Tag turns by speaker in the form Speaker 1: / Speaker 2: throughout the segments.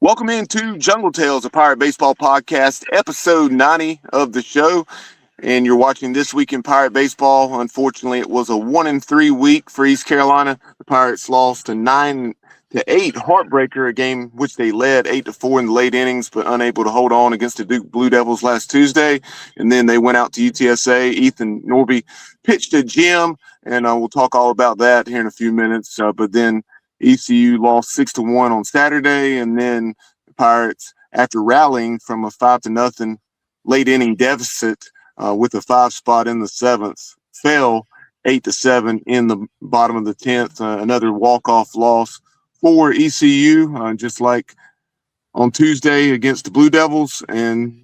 Speaker 1: Welcome into Jungle Tales, a Pirate Baseball podcast, episode 90 of the show. And you're watching This Week in Pirate Baseball. Unfortunately, it was a 1-3 week for East Carolina. The Pirates lost a 9-8 heartbreaker, a game which they led 8-4 in the late innings, but unable to hold on against the Duke Blue Devils last Tuesday. And then they went out to UTSA. Ethan Norby pitched a gem, and we'll talk all about that here in a few minutes. But then ECU lost 6-1 on Saturday, and then the Pirates, after rallying from a 5-0 late inning deficit with a 5 spot in the 7th, fell 8-7 in the bottom of the 10th. Another walk-off loss for ECU, just like on Tuesday against the Blue Devils, and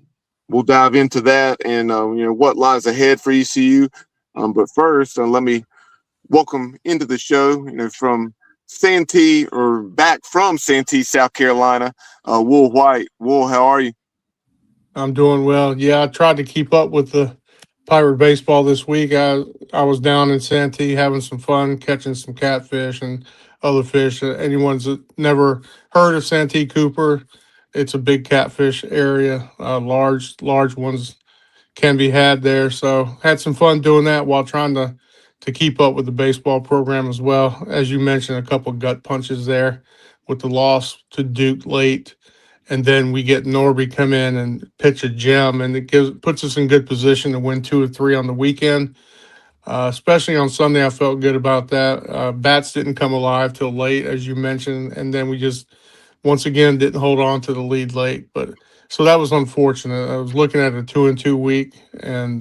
Speaker 1: we'll dive into that and what lies ahead for ECU. But first, let me welcome into the show, from Santee, or back from Santee, South Carolina, Will White. Will, how are you?
Speaker 2: I'm doing well. Yeah, I tried to keep up with the pirate baseball this week. I was down in Santee having some fun, catching some catfish and other fish. Anyone's that never heard of Santee Cooper, it's a big catfish area. Large ones can be had there. So had some fun doing that while trying to keep up with the baseball program as well. As you mentioned, a couple gut punches there with the loss to Duke late. And then we get Norby come in and pitch a gem, and it puts us in good position to win 2 or 3 on the weekend. Especially on Sunday, I felt good about that. Bats didn't come alive till late, as you mentioned, and then we just once again didn't hold on to the lead late. But so that was unfortunate. I was looking at a 2-2 week, and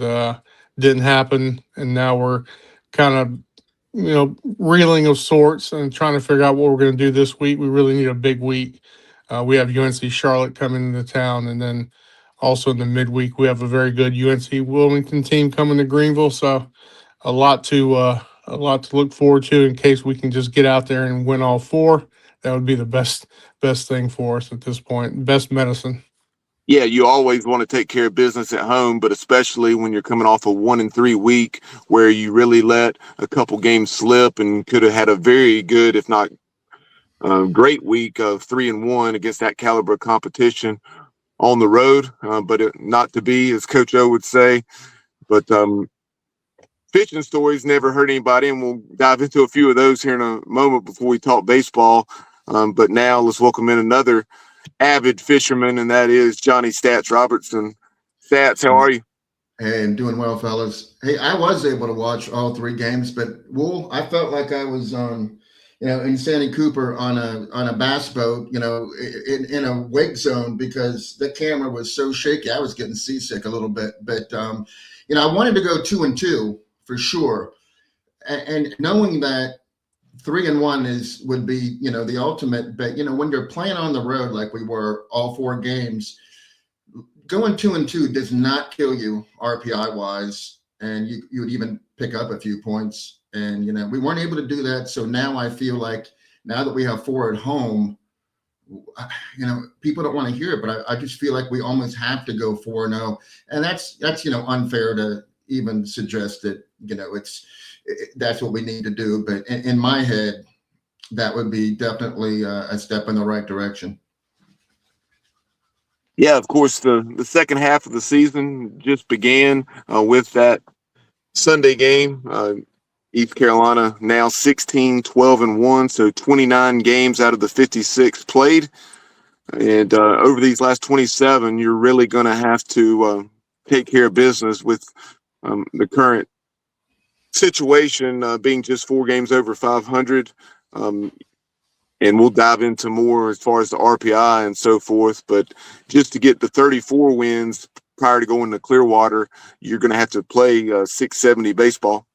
Speaker 2: didn't happen. And now we're kind of reeling of sorts and trying to figure out what we're going to do this week. We really need a big week. We have UNC Charlotte coming into town, and then also in the midweek we have a very good UNC Wilmington team coming to Greenville. So a lot to look forward to in case we can just get out there and win all 4. That would be the best thing for us at this point. Best medicine.
Speaker 1: Yeah, you always want to take care of business at home, but especially when you're coming off a 1-3 week where you really let a couple games slip and could have had a very good, if not great week of 3-1 against that caliber of competition on the road, but not to be, as Coach O would say. But fishing stories never hurt anybody, and we'll dive into a few of those here in a moment before we talk baseball. But now let's welcome in another avid fisherman, and that is Johnny Stats Robertson. Stats, how are you?
Speaker 3: Hey, I'm doing well, fellas. Hey, I was able to watch all 3 games, but I felt like I was on, in Santee Cooper on a bass boat, in a wake zone, because the camera was so shaky. I was getting seasick a little bit, but I wanted to go 2-2 for sure, and knowing that 3-1 would be the ultimate. But when you're playing on the road like we were all 4 games, going 2-2 does not kill you RPI wise, and you would even pick up a few points. And we weren't able to do that. So now I feel like, now that we have 4 at home, people don't want to hear it, but I just feel like we almost have to go 4-0, and that's unfair to even suggest that that's what we need to do. But in my head, that would be definitely a step in the right direction.
Speaker 1: Yeah, of course, the second half of the season just began with that Sunday game. East Carolina now 16-12-1, so 29 games out of the 56 played. And over these last 27, you're really going to have to take care of business with the current situation being just 4 games over 500. And we'll dive into more as far as the RPI and so forth. But just to get the 34 wins prior to going to Clearwater, you're going to have to play 670 baseball.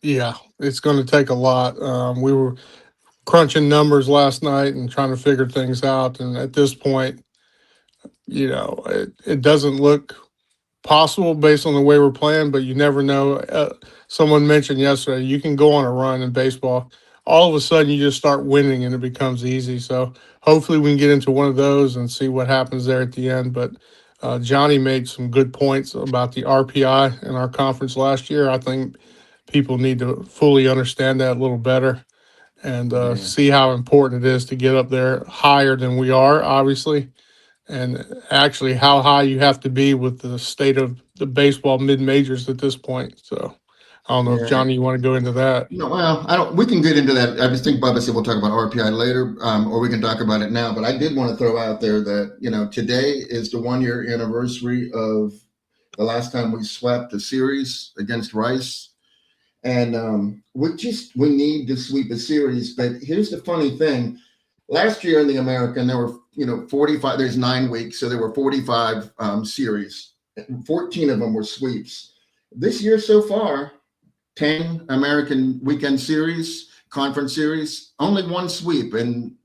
Speaker 2: Yeah, it's going to take a lot. We were crunching numbers last night and trying to figure things out. And at this point, it doesn't look possible based on the way we're playing, but you never know. Someone mentioned yesterday, you can go on a run in baseball. All of a sudden, you just start winning and it becomes easy. So hopefully we can get into one of those and see what happens there at the end. But Johnny made some good points about the RPI in our conference last year. I think people need to fully understand that a little better. and see how important it is to get up there higher than we are, obviously, and actually how high you have to be with the state of the baseball mid-majors at this point. So I don't know if, Johnny, you want to go into that.
Speaker 3: No, well, I don't. We can get into that. I just think Bubba said we'll talk about RPI later, or we can talk about it now. But I did want to throw out there that today is the 1-year anniversary of the last time we swept a series against Rice, and we need to sweep a series. But here's the funny thing: last year in the American, there were 45. There's 9 weeks, so there were 45 series. 14 of them were sweeps. This year so far, 10 American weekend series, conference series, only 1 sweep, and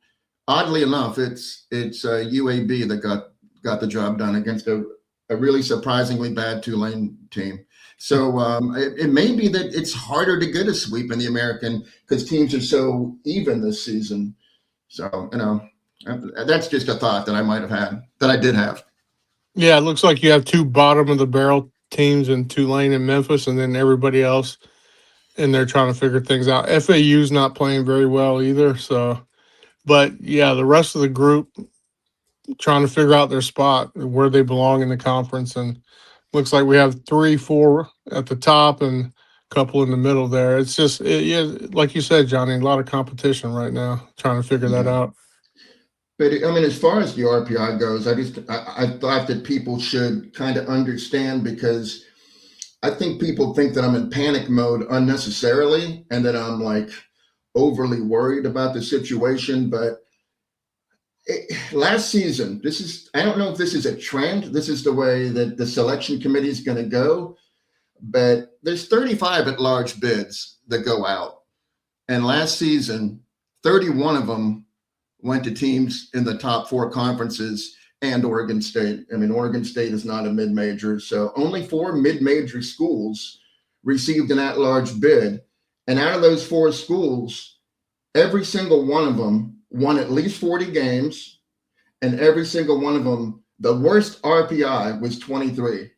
Speaker 3: oddly enough, it's UAB that got the job done against a really surprisingly bad Tulane team. So it may be that it's harder to get a sweep in the American because teams are so even this season. So that's just a thought that I might have had, that I did have.
Speaker 2: Yeah, it looks like you have 2 bottom of the barrel teams in Tulane and Memphis, and then everybody else. And they're trying to figure things out. FAU's not playing very well either. So, but yeah, the rest of the group trying to figure out their spot, where they belong in the conference. And looks like we have 3, 4 at the top and a couple in the middle there. It's just, like you said, Johnny, a lot of competition right now, trying to figure that out.
Speaker 3: But I mean, as far as the RPI goes, I thought that people should kind of understand, because I think people think that I'm in panic mode unnecessarily and that I'm like overly worried about the situation. But last season, I don't know if this is a trend. This is the way that the selection committee is going to go. But there's 35 at-large bids that go out. And last season, 31 of them went to teams in the top 4 conferences and Oregon State. I mean, Oregon State is not a mid-major, so only 4 mid-major schools received an at-large bid. And out of those 4 schools, every single one of them won at least 40 games, and every single one of them, the worst RPI was 23.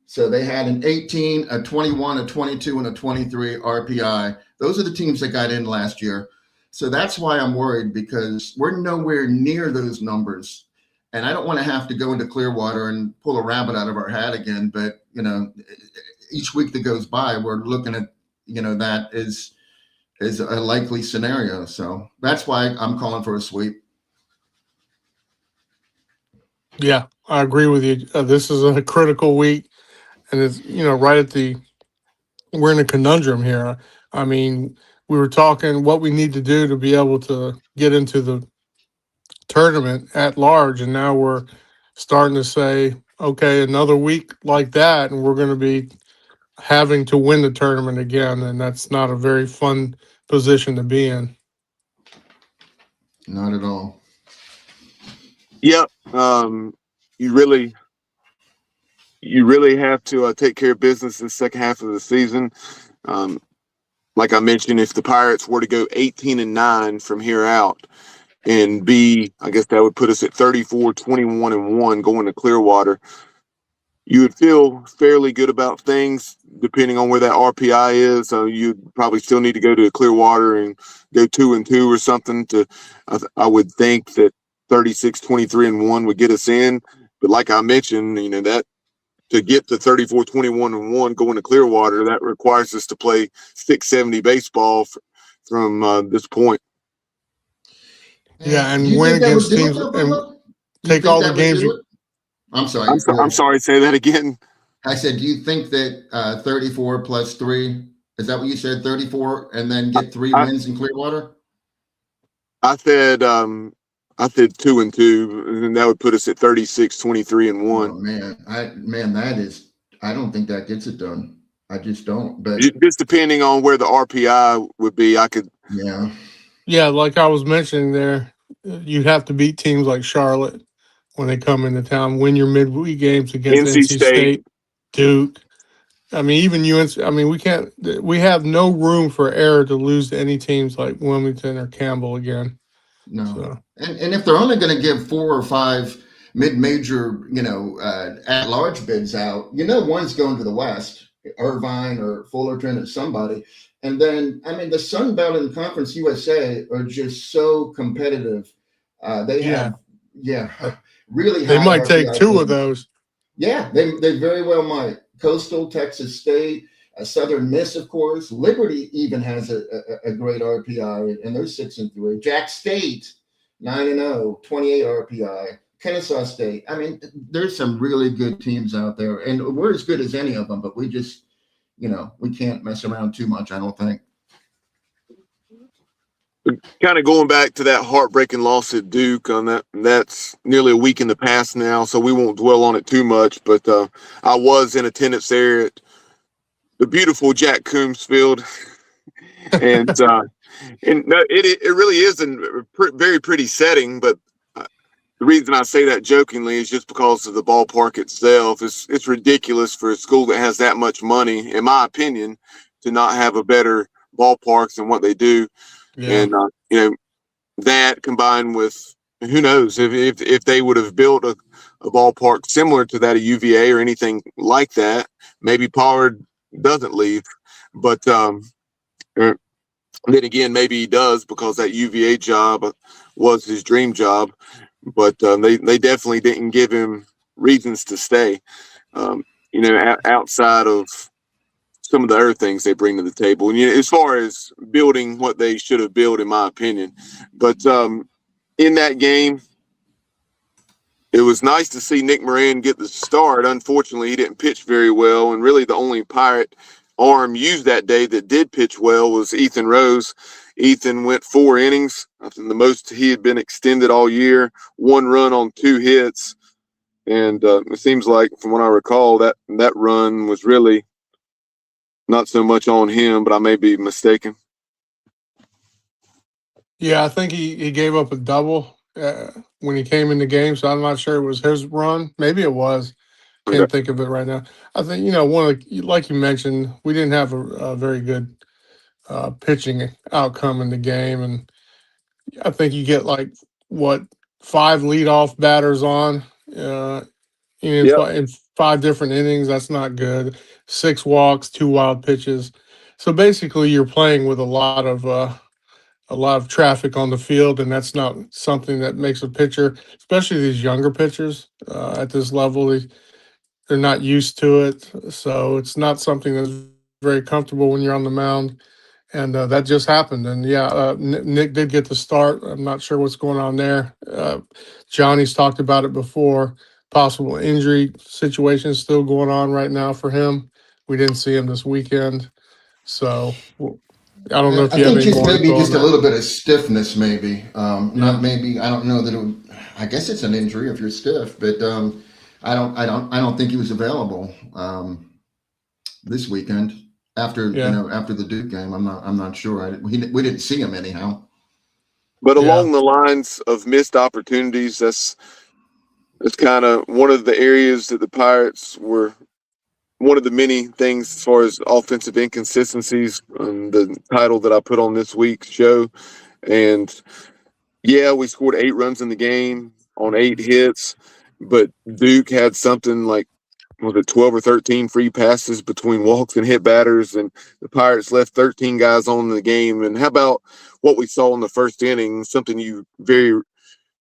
Speaker 3: So they had an 18, a 21, a 22, and a 23 RPI. Those are the teams that got in last year. So that's why I'm worried, because we're nowhere near those numbers. And I don't want to have to go into Clearwater and pull a rabbit out of our hat again. But, each week that goes by, we're looking at, that is a likely scenario. So that's why I'm calling for a sweep.
Speaker 2: Yeah, I agree with you. This is a critical week. And it's, we're in a conundrum here. I mean, we were talking what we need to do to be able to get into the tournament at large, and now we're starting to say, okay, another week like that, and we're going to be having to win the tournament again, and that's not a very fun position to be in.
Speaker 3: Not at all.
Speaker 1: Yep. You really have to take care of business in the second half of the season. Like I mentioned, if the Pirates were to go 18-9 from here out, and I guess that would put us at 34-21-1 going to Clearwater, you would feel fairly good about things, depending on where that RPI is. So you'd probably still need to go to Clearwater and go 2-2 or something. I would think that 36-23-1 would get us in. But like I mentioned, that to get to 34-21-1 going to Clearwater, that requires us to play 670 baseball from this point.
Speaker 2: Yeah, and win against teams and take all the games.
Speaker 3: I'm sorry.
Speaker 1: I'm sorry. Say that again.
Speaker 3: I said, do you think that 34 plus 3, is that what you said? 34 and then get 3 wins in Clearwater?
Speaker 1: I said 2-2, and that would put us at 36-23-1.
Speaker 3: Oh, man, I don't think that gets it done. I just don't. But
Speaker 1: just depending on where the RPI would be, I could.
Speaker 2: Yeah, like I was mentioning there, you have to beat teams like Charlotte when they come into town. Win your midweek games against NC State, Duke. I mean, even UNC. I mean, we have no room for error to lose to any teams like Wilmington or Campbell again.
Speaker 3: No.
Speaker 2: So.
Speaker 3: And if they're only going to give 4 or 5 mid-major, at-large bids out, one's going to the West, Irvine or Fullerton or somebody. And then, I mean, the Sun Belt and Conference USA are just so competitive. They
Speaker 2: Yeah,
Speaker 3: have, yeah, really
Speaker 2: they
Speaker 3: high
Speaker 2: might take
Speaker 3: RPI
Speaker 2: two of
Speaker 3: teams.
Speaker 2: those.
Speaker 3: Yeah, they very well might. Coastal, Texas State, Southern Miss, of course. Liberty even has a great RPI, and they're 6-3. Jack State, 9-0, 28 RPI. Kennesaw State. I mean, there's some really good teams out there, and we're as good as any of them, but we just, we can't mess around too much, I don't think.
Speaker 1: Kind of going back to that heartbreaking loss at Duke on that's nearly a week in the past now, so we won't dwell on it too much. But I was in attendance there at the beautiful Jack Coombs Field, and no, it really is a very pretty setting. But the reason I say that jokingly is just because of the ballpark itself. It's ridiculous for a school that has that much money, in my opinion, to not have a better ballpark than what they do.
Speaker 2: Yeah.
Speaker 1: And that combined with, who knows, if they would have built a ballpark similar to that of UVA or anything like that, maybe Pollard doesn't leave. But then again, maybe he does, because that UVA job was his dream job. But they definitely didn't give him reasons to stay. Outside of some of the other things they bring to the table, and as far as building what they should have built, in my opinion. But in that game, it was nice to see Nick Moran get the start. Unfortunately, he didn't pitch very well, and really the only Pirate arm used that day that did pitch well was Ethan Rose. Ethan went 4 innings, I think the most he had been extended all year, 1 run on 2 hits. And it seems like, from what I recall, that run was really not so much on him, but I may be mistaken.
Speaker 2: Yeah, I think he gave up a double when he came in the game, so I'm not sure it was his run. Maybe it was. Can't think of it right now. I think, like you mentioned, we didn't have a very good pitching outcome in the game, and I think you get 5 leadoff batters on
Speaker 1: Yep.
Speaker 2: in 5 different innings. That's not good. 6 walks, 2 wild pitches. So basically, you're playing with a lot of traffic on the field, and that's not something that makes a pitcher, especially these younger pitchers at this level, they're not used to it. So it's not something that's very comfortable when you're on the mound. And that just happened. And yeah, Nick did get the start. I'm not sure what's going on there. Johnny's talked about it before. Possible injury situation still going on right now for him. We didn't see him this weekend. So I don't know if
Speaker 3: I
Speaker 2: you have
Speaker 3: think
Speaker 2: any
Speaker 3: just
Speaker 2: more
Speaker 3: maybe
Speaker 2: info on
Speaker 3: just a
Speaker 2: that.
Speaker 3: little bit of stiffness, maybe.
Speaker 2: Yeah.
Speaker 3: Not maybe. I don't know that it would. I guess it's an injury if you're stiff, but I don't think he was available this weekend after
Speaker 2: Yeah.
Speaker 3: after the Duke game. I'm not sure. We didn't see him anyhow.
Speaker 1: But
Speaker 2: Yeah.
Speaker 1: along the lines of missed opportunities, that's kind of one of the areas that the Pirates were one of the many things as far as offensive inconsistencies, the title that I put on this week's show. And yeah, we scored 8 runs in the game on 8 hits, but Duke had something like, was it 12 or 13 free passes between walks and hit batters, and the Pirates left 13 guys on in the game. And how about what we saw in the first inning, something you very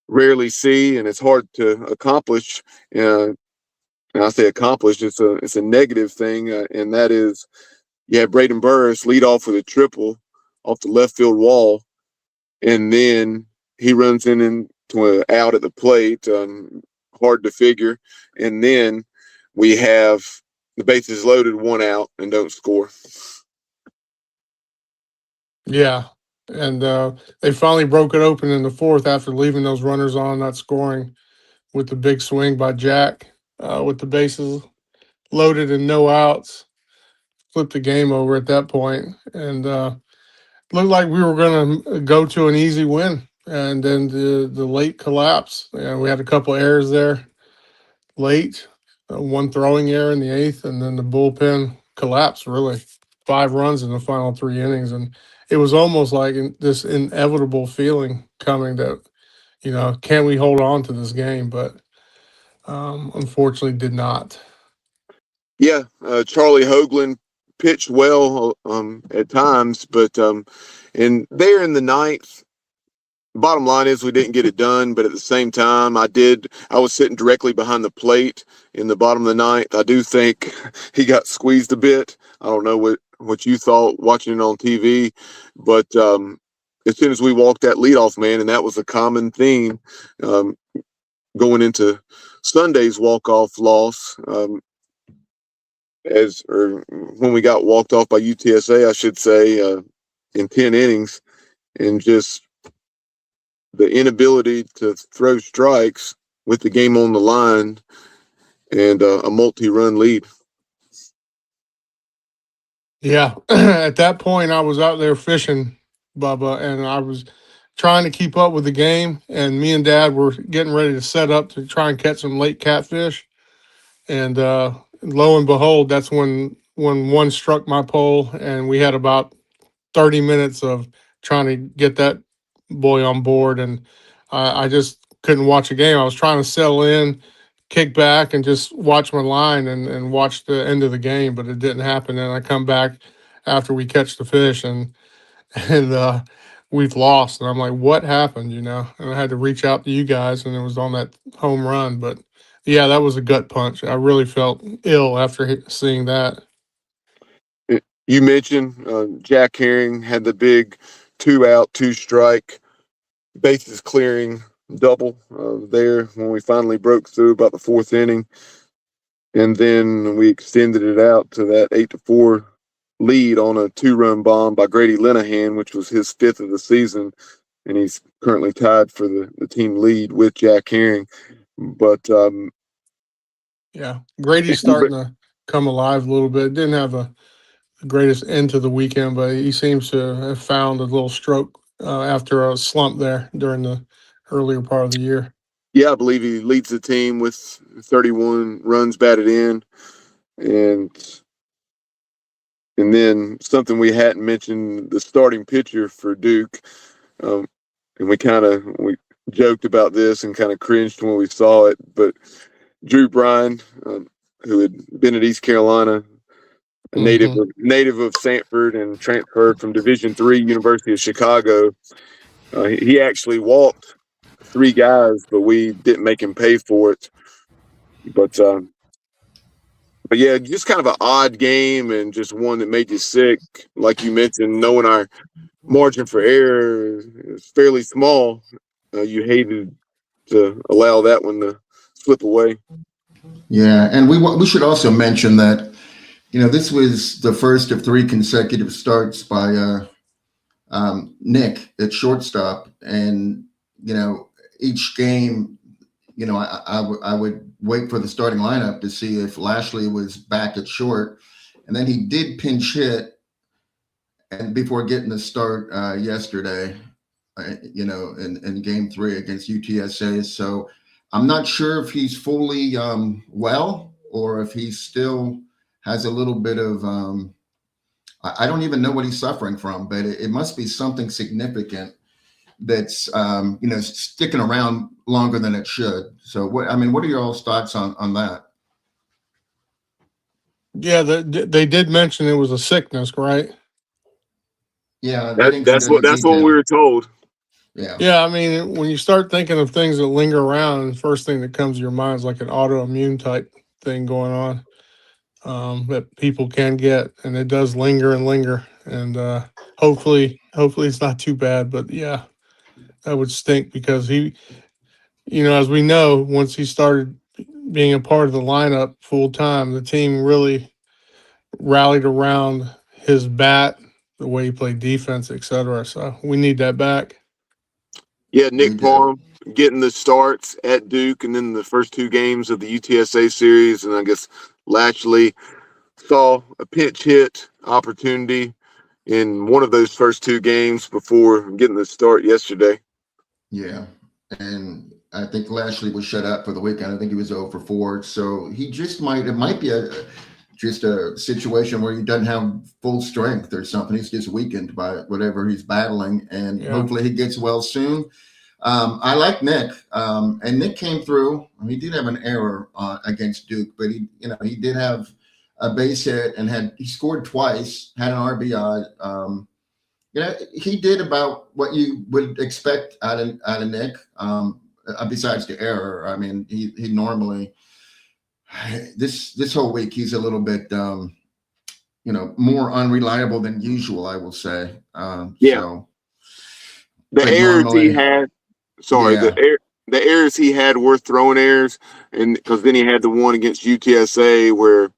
Speaker 1: rarely see, and it's hard to accomplish. And I say accomplished, it's a negative thing, and that is, Braden Burris lead off with a triple off the left field wall, and then he runs into an out at the plate, hard to figure, and then we have the bases loaded, 1 out, and don't score.
Speaker 2: Yeah. And they finally broke it open in the 4th after leaving those runners on, not scoring, with the big swing by Jack with the bases loaded and no outs. Flipped the game over at that point, and looked like we were going to go to an easy win. And then the late collapse. We had a couple errors there late, 1 throwing error in the 8th, and then the bullpen collapsed, really. 5 runs in the final 3 innings. And it was almost like this inevitable feeling coming that, can we hold on to this game? But unfortunately did not.
Speaker 1: Yeah, Charlie Hoagland pitched well at times, but and there in the ninth, bottom line is we didn't get it done, but at the same time, I was sitting directly behind the plate in the bottom of the ninth. I do think he got squeezed a bit. I don't know what you thought watching it on TV, but as soon as we walked that leadoff man, and that was a common theme going into Sunday's walk-off loss, when we got walked off by UTSA, I should say, in 10 innings, and just the inability to throw strikes with the game on the line and a multi-run lead.
Speaker 2: Yeah, at that point, I was out there fishing, Bubba, and I was trying to keep up with the game. And me and Dad were getting ready to set up to try and catch some late catfish. And lo and behold, that's when one struck my pole, and we had about 30 minutes of trying to get that boy on board. And I just couldn't watch a game. I was trying to settle in, kick back, and just watch my line and watch the end of the game, but it didn't happen. And I come back after we catch the fish, and we've lost. And I'm like, what happened, And I had to reach out to you guys, and it was on that home run. But yeah, that was a gut punch. I really felt ill after seeing that.
Speaker 1: You mentioned Jack Herring had the big 2-out, 2-strike, bases clearing double there when we finally broke through about the fourth inning. And then we extended it out to that 8-4 lead on a 2-run bomb by Grady Linehan, which was his 5th of the season. And he's currently tied for the team lead with Jack Herring. But
Speaker 2: yeah, Grady's starting to come alive a little bit. Didn't have the greatest end to the weekend, but he seems to have found a little stroke after a slump there during the earlier part of the year.
Speaker 1: Yeah, I believe he leads the team with 31 runs batted in. And then something we hadn't mentioned, the starting pitcher for Duke. And we joked about this and kind of cringed when we saw it. But Drew Bryan, who had been at East Carolina, a native of Sanford and transferred from Division III University of Chicago, he actually walked 3 guys, but we didn't make him pay for it. But yeah, just kind of an odd game and just one that made you sick. Like you mentioned, knowing our margin for error is fairly small, you hated to allow that one to slip away.
Speaker 3: Yeah, and we should also mention that, this was the first of 3 consecutive starts by Nick at shortstop, and each game, I would wait for the starting lineup to see if Lashley was back at short, and then he did pinch hit, and before getting the start yesterday, in Game 3 against UTSA. So I'm not sure if he's fully well or if he still has a little bit of I don't even know what he's suffering from, but it must be something significant that's sticking around longer than it should. So what are your all's thoughts on that?
Speaker 2: Yeah, they did mention it was a sickness, right?
Speaker 3: Yeah,
Speaker 1: that's what we were told.
Speaker 2: Yeah. When you start thinking of things that linger around, the first thing that comes to your mind is like an autoimmune type thing going on that people can get, and it does linger and linger. And hopefully it's not too bad. But yeah, that would stink because he, as we know, once he started being a part of the lineup full time, the team really rallied around his bat, the way he played defense, etc. So we need that back.
Speaker 1: Yeah, Nick Parham getting the starts at Duke, and then the first 2 games of the UTSA series, and I guess Lashley saw a pinch hit opportunity in one of those first 2 games before getting the start yesterday.
Speaker 3: Yeah, and I think Lashley was shut out for the weekend. I think he was 0 for 4. So he just might be just a situation where he doesn't have full strength or something. He's just weakened by whatever he's battling, and hopefully he gets well soon. I like Nick, and Nick came through. He did have an error against Duke, but he did have a base hit, and he scored twice, had an RBI. He did about what you would expect out of Nick. Besides the error, I mean, he normally this whole week he's a little bit more unreliable than usual, I will say. So
Speaker 1: the errors
Speaker 3: normally,
Speaker 1: he had. Sorry,
Speaker 3: yeah.
Speaker 1: the errors he had were throwing errors, and because then he had the one against UTSA where it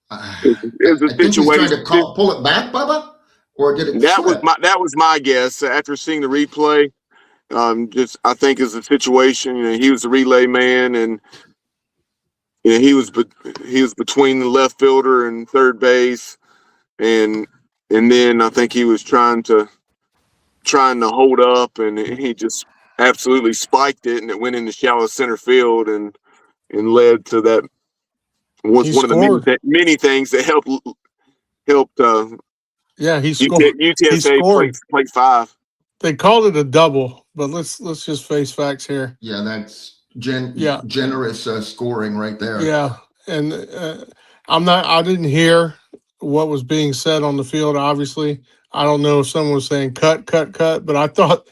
Speaker 1: was
Speaker 3: I
Speaker 1: a
Speaker 3: think he's trying
Speaker 1: situation.
Speaker 3: to pull it back, Bubba, or did it slip?
Speaker 1: That was my guess after seeing the replay. I think it's a situation. He was the relay man, and he was between the left fielder and third base, and then I think he was trying to hold up, and he just absolutely spiked it, and it went into shallow center field, and led to that. Was
Speaker 2: He
Speaker 1: one of
Speaker 2: scored.
Speaker 1: the many things that helped.
Speaker 2: Yeah, he scored.
Speaker 1: UTSA
Speaker 2: He scored.
Speaker 1: played 5.
Speaker 2: They called it a double, but let's just face facts here.
Speaker 3: Yeah, that's generous scoring right there.
Speaker 2: Yeah, and I didn't hear what was being said on the field. Obviously, I don't know if someone was saying cut, but I thought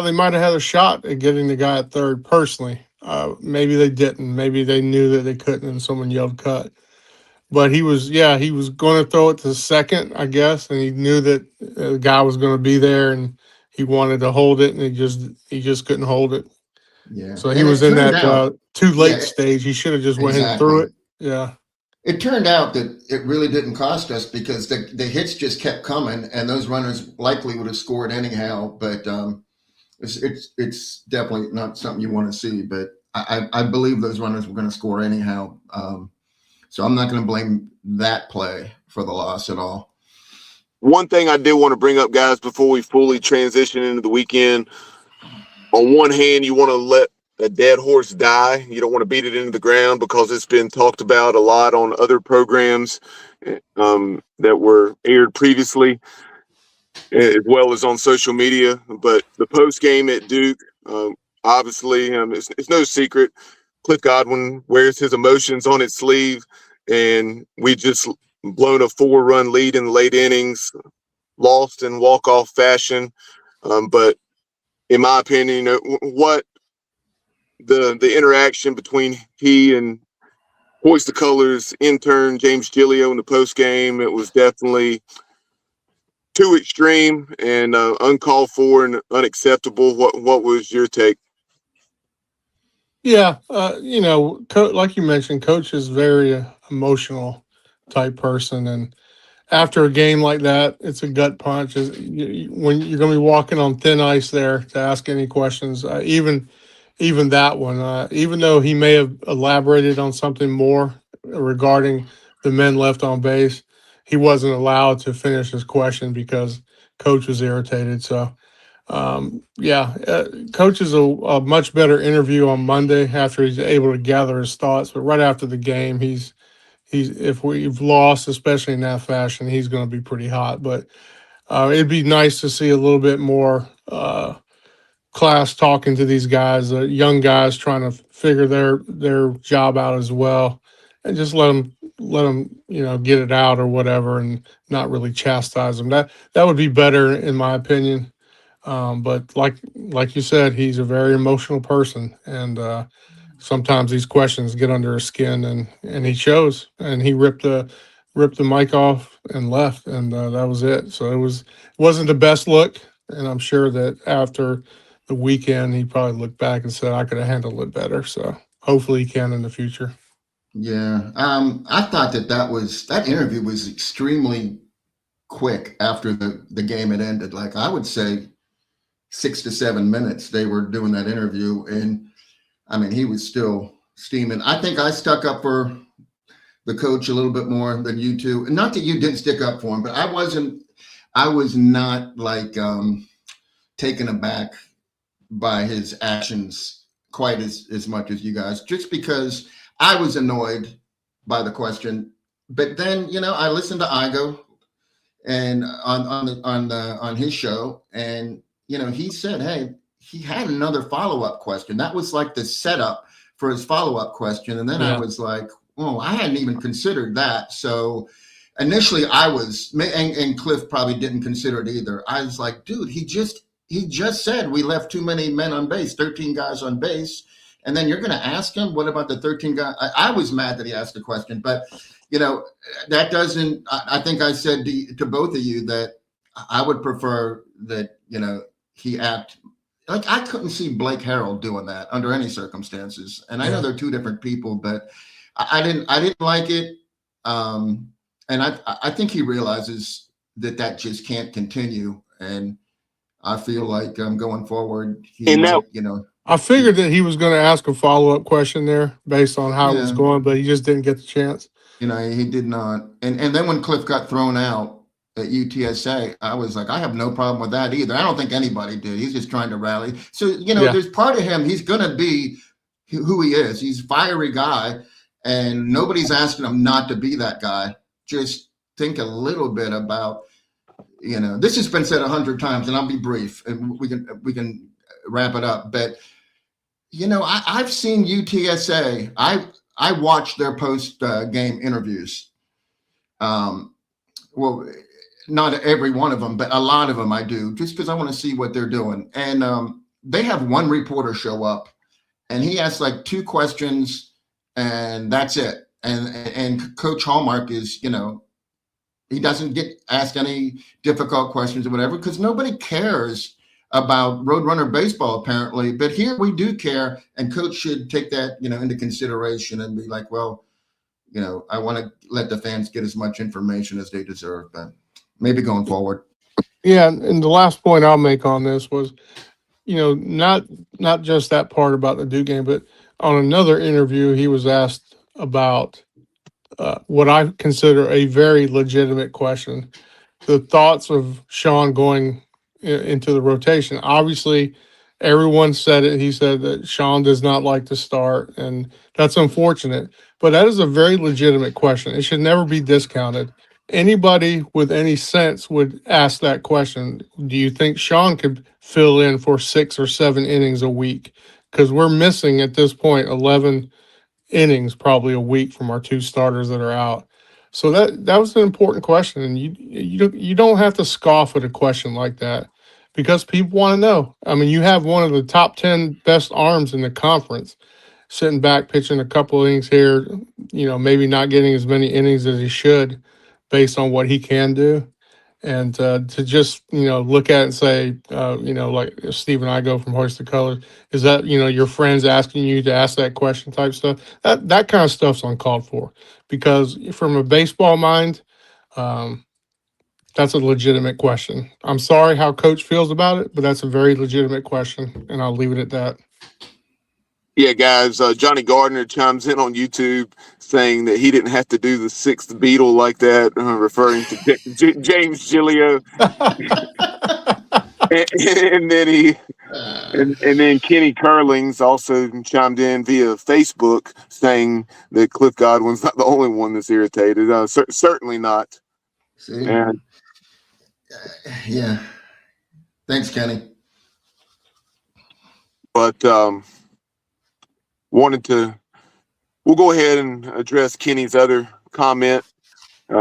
Speaker 2: they might have had a shot at getting the guy at third. Personally, maybe they didn't. Maybe they knew that they couldn't, and someone yelled cut. But he was going to throw it to second, I guess, and he knew that the guy was going to be there, and he wanted to hold it, and he just couldn't hold it.
Speaker 3: Yeah.
Speaker 2: So he was in that too late stage. He should have just went ahead and threw it. Yeah.
Speaker 3: It turned out that it really didn't cost us because the hits just kept coming, and those runners likely would have scored anyhow. But it's definitely not something you want to see. But I believe those runners were going to score anyhow. So I'm not going to blame that play for the loss at all.
Speaker 1: One thing I did want to bring up, guys, before we fully transition into the weekend. On one hand, you want to let a dead horse die. You don't want to beat it into the ground because it's been talked about a lot on other programs that were aired previously, as well as on social media. But the post game at Duke, obviously, it's no secret. Cliff Godwin wears his emotions on his sleeve, and we just blown a 4-run lead in the late innings, lost in walk-off fashion. But in my opinion, what the interaction between he and Hoist the Colors intern James Giglio in the post game, it was definitely too extreme and uncalled for and unacceptable. What was your take?
Speaker 2: Yeah, like you mentioned, Coach is very emotional type person, and after a game like that, it's a gut punch. When you're going to be walking on thin ice there to ask any questions, even that one, even though he may have elaborated on something more regarding the men left on base, he wasn't allowed to finish his question because Coach was irritated. So. Coach is a much better interview on Monday after he's able to gather his thoughts. But right after the game, he's if we've lost, especially in that fashion, he's going to be pretty hot. But it'd be nice to see a little bit more class talking to these guys, young guys trying to figure their job out as well, and just let them get it out or whatever, and not really chastise them. That would be better in my opinion. But like you said, he's a very emotional person, and sometimes these questions get under his skin, and he shows. And he ripped the mic off and left, and that was it. So wasn't the best look, and I'm sure that after the weekend, he probably looked back and said, "I could have handled it better." So hopefully, he can in the future.
Speaker 3: Yeah, I thought that interview was extremely quick after the game had ended. Like I would say 6 to 7 minutes they were doing that interview, and I mean he was still steaming. I think I stuck up for the coach a little bit more than you two. And not that you didn't stick up for him, but I was not like taken aback by his actions quite as much as you guys, just because I was annoyed by the question. But then I listened to Igo and on his show, and he said, hey, he had another follow-up question. That was like the setup for his follow-up question. And then I was like, oh, I hadn't even considered that. So initially I was, and Cliff probably didn't consider it either. I was like, dude, he just said we left too many men on base, 13 guys on base. And then you're going to ask him, what about the 13 guys? I was mad that he asked the question, but that doesn't, I think I said to both of you that I would prefer that, he act like I couldn't see Blake Harrell doing that under any circumstances. And I know they're two different people, but I didn't like it. And I think he realizes that just can't continue. And I feel like going forward,
Speaker 2: I figured that he was going to ask a follow-up question there based on how it was going, but he just didn't get the chance.
Speaker 3: He did not. And then when Cliff got thrown out at UTSA, I was like, I have no problem with that either. I don't think anybody did. He's just trying to rally. So, there's part of him, he's going to be who he is. He's a fiery guy, and nobody's asking him not to be that guy. Just think a little bit about, this has been said 100 times, and I'll be brief, and we can wrap it up. But, I've seen UTSA. I watched their post-game interviews. Well, not every one of them, but a lot of them I do, just because I want to see what they're doing. And they have one reporter show up, and he asks like 2 questions, and that's it. And Coach Hallmark is, he doesn't get asked any difficult questions or whatever, because nobody cares about Roadrunner baseball, apparently. But here we do care, and Coach should take that, into consideration and be like, well, I want to let the fans get as much information as they deserve, but maybe going forward.
Speaker 2: Yeah, and the last point I'll make on this was, not just that part about the Duke game, but on another interview, he was asked about what I consider a very legitimate question: the thoughts of Sean going into the rotation. Obviously, everyone said it. He said that Sean does not like to start, and that's unfortunate. But that is a very legitimate question. It should never be discounted. Anybody with any sense would ask that question. Do you think Sean could fill in for 6 or 7 innings a week? Because we're missing at this point 11 innings probably a week from our 2 starters that are out. So that was an important question, and you don't have to scoff at a question like that, because people want to know. I mean, you have one of the top 10 best arms in the conference sitting back pitching a couple innings here, maybe not getting as many innings as he should based on what he can do. And to just, look at it and say, like Steve and I go from Hoist the Colors, is that, your friends asking you to ask that question type stuff? That kind of stuff's uncalled for, because from a baseball mind, that's a legitimate question. I'm sorry how Coach feels about it, but that's a very legitimate question, and I'll leave it at that.
Speaker 1: Yeah, guys, Johnny Gardner chimes in on YouTube saying that he didn't have to do the 6th Beatle like that, referring to James Giglio. and then Kenny Curlings also chimed in via Facebook saying that Cliff Godwin's not the only one that's irritated. Certainly not.
Speaker 3: See? Yeah. Thanks, Kenny.
Speaker 1: But we'll go ahead and address Kenny's other comment.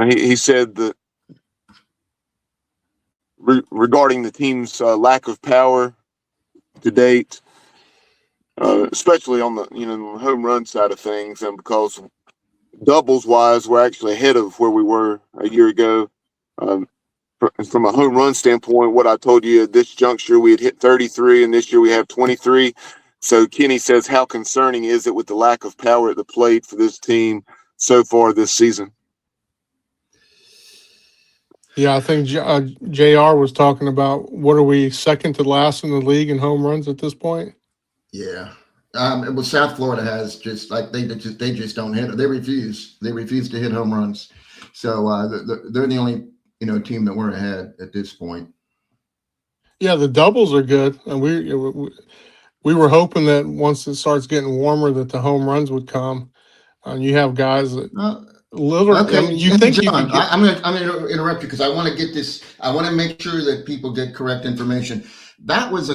Speaker 1: He said that regarding the team's lack of power to date, especially on the home run side of things, and because doubles wise we're actually ahead of where we were a year ago. From a home run standpoint, what I told you at this juncture, we had hit 33, and this year we have 23. So Kenny says, how concerning is it with the lack of power at the plate for this team so far this season?
Speaker 2: Yeah, I think JR was talking about, what are we, second to last in the league in home runs at this point?
Speaker 3: Yeah. Well, South Florida has just like they just don't hit it. They refuse to hit home runs. So they're the only team that we're ahead at this point.
Speaker 2: Yeah, the doubles are good, and we were hoping that once it starts getting warmer, that the home runs would come. You have guys that literally.
Speaker 3: Okay,
Speaker 2: I mean, you think
Speaker 3: John,
Speaker 2: you could get,
Speaker 3: I'm gonna interrupt you because I want to get this. I want to make sure that people get correct information. That was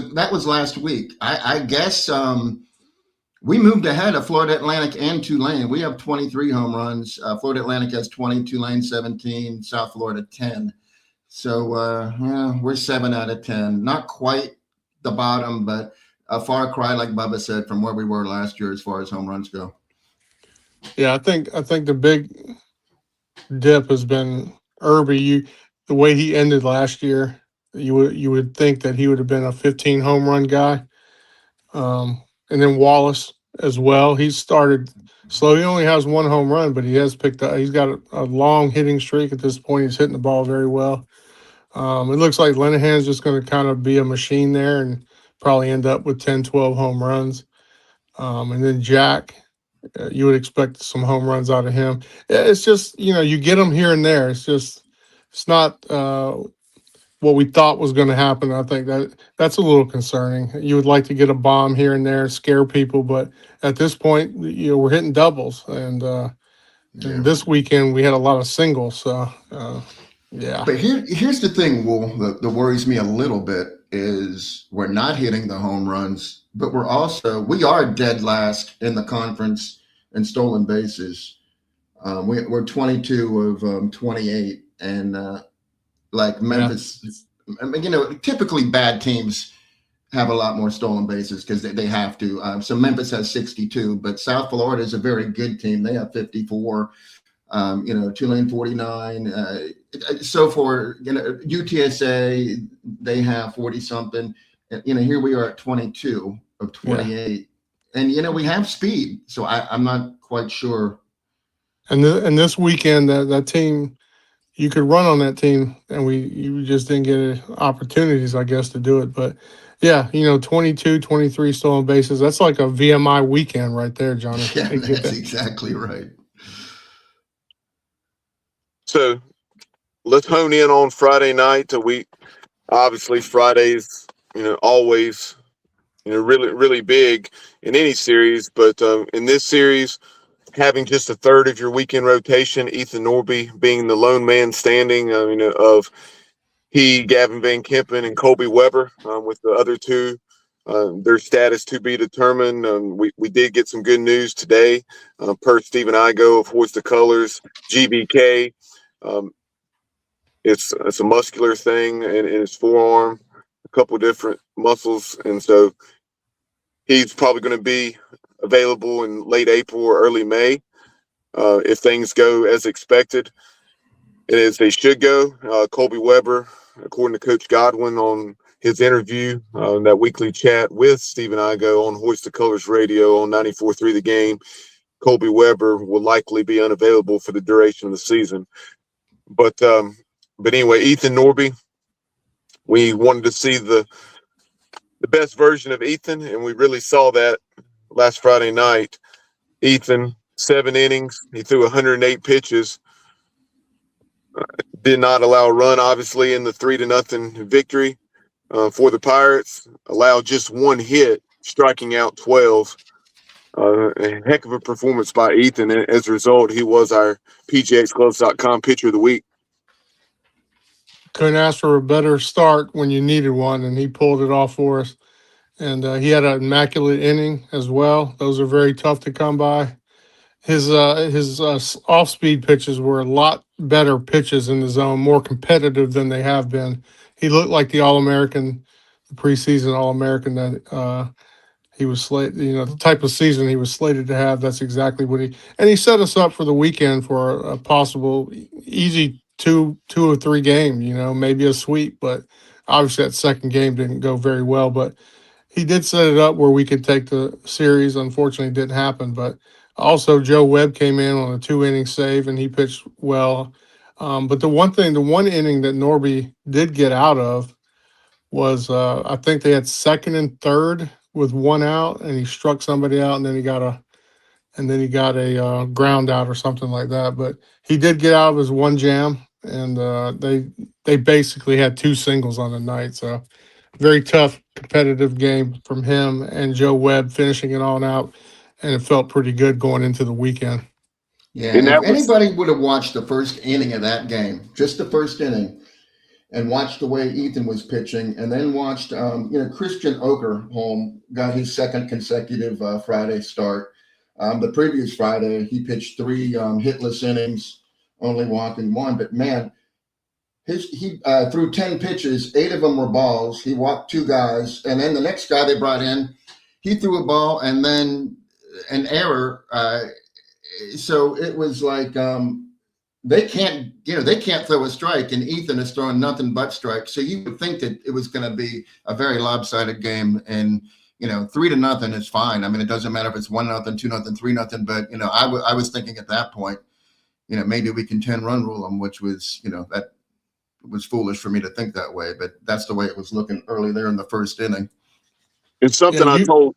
Speaker 3: last week. I guess We moved ahead of Florida Atlantic and Tulane. We have 23 home runs. Florida Atlantic has 20, Tulane 17, South Florida 10. So yeah, we're 7 out of 10. Not quite the bottom, but a far cry, like Bubba said, from where we were last year as far as home runs go.
Speaker 2: Yeah, I think the big dip has been Irby. The way he ended last year, you would think that he would have been a 15 home run guy. And then Wallace as well. He started slow. He only has one home run, but he has picked up. He's got a long hitting streak at this point. He's hitting the ball very well. It looks like Linehan's just going to kind of be a machine there and probably end up with 10, 12 home runs. And then Jack, you would expect some home runs out of him. It's just, you get them here and there. It's not what we thought was going to happen. I think that's a little concerning. You would like to get a bomb here and there, scare people, but at this point, we're hitting doubles. And this weekend we had a lot of singles. So, yeah.
Speaker 3: But here's the thing, Wool, that worries me a little bit is we're not hitting the home runs, but we are dead last in the conference in stolen bases. We're 22 of 28, and like Memphis, I mean, typically bad teams have a lot more stolen bases because they have to. So Memphis has 62, but South Florida is a very good team. They have 54. Tulane 49. So for UTSA, they have 40 something. Here we are at 22 of 28, and we have speed. So I'm not quite sure.
Speaker 2: And this weekend, that team, you could run on that team, and you just didn't get opportunities, I guess, to do it. But yeah, 22, 23 stolen bases. That's like a VMI weekend right there, Johnny.
Speaker 3: Yeah, that's exactly right.
Speaker 1: So let's hone in on Friday night. Obviously Fridays, always, really, really big in any series. But in this series, having just a third of your weekend rotation, Ethan Norby being the lone man standing, of Gavin Van Kempen and Colby Weber, with the other two, their status to be determined. We did get some good news today, per Stephen Igo of Hoist the Colors, GBK. It's a muscular thing in his forearm, a couple different muscles, and so he's probably going to be available in late April or early May, if things go as expected and as they should go. Colby Weber, according to Coach Godwin on his interview, that weekly chat with Stephen Igo on Hoist the Colors Radio on 94.3 The Game, Colby Weber will likely be unavailable for the duration of the season. But anyway, Ethan Norby, we wanted to see the best version of Ethan, and we really saw that last Friday night. Ethan, 7 innings, he threw 108 pitches, did not allow a run, obviously, in the 3-0 victory for the Pirates, allowed just one hit, striking out 12. A heck of a performance by Ethan. And as a result, he was our PGXGloves.com pitcher of the week.
Speaker 2: Couldn't ask for a better start when you needed one, and he pulled it off for us. And he had an immaculate inning as well. Those are very tough to come by. His off-speed pitches were a lot better pitches in the zone, more competitive than they have been. He looked like the All-American, the preseason All-American that he was slated, the type of season he was slated to have. That's exactly what he set us up for the weekend for a possible easy two or three game, maybe a sweep, but obviously that second game didn't go very well, but he did set it up where we could take the series. Unfortunately, it didn't happen, but also Joe Webb came in on a 2-inning save and he pitched well. But the one inning that Norby did get out of was, I think they had second and third with one out, and he struck somebody out, and then he got a ground out or something like that. But he did get out of his one jam, and they basically had 2 singles on the night. So very tough, competitive game from him and Joe Webb finishing it on out, and it felt pretty good going into the weekend.
Speaker 3: Yeah, and if anybody would have watched the first inning of that game, just the first inning, and watched the way Ethan was pitching, and then watched, Christian Okerholm got his second consecutive Friday start. The previous Friday, he pitched 3 hitless innings, only walking 1. But man, he threw 10 pitches, 8 of them were balls. He walked 2 guys, and then the next guy they brought in, he threw a ball and then an error. So it was like they can't throw a strike, and Ethan is throwing nothing but strikes. So you would think that it was going to be a very lopsided game, and 3-0 is fine. I mean, it doesn't matter if it's 1-0, 2-0, 3-0. But I was thinking at that point, maybe we can 10-run rule them, which was that was foolish for me to think that way. But that's the way it was looking early there in the first inning.
Speaker 1: And something I told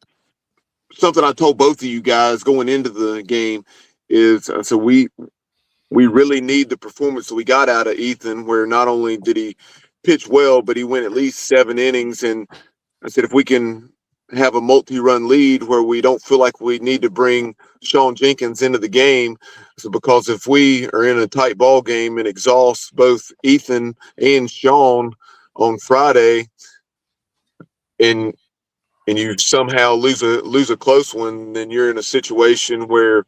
Speaker 1: both of you guys going into the game is so we really need the performance that we got out of Ethan, where not only did he pitch well, but he went at least 7 innings. And I said, if we can have a multi-run lead where we don't feel like we need to bring Sean Jenkins into the game, so because if we are in a tight ball game and exhaust both Ethan and Sean on Friday, and you somehow lose a close one, then you're in a situation where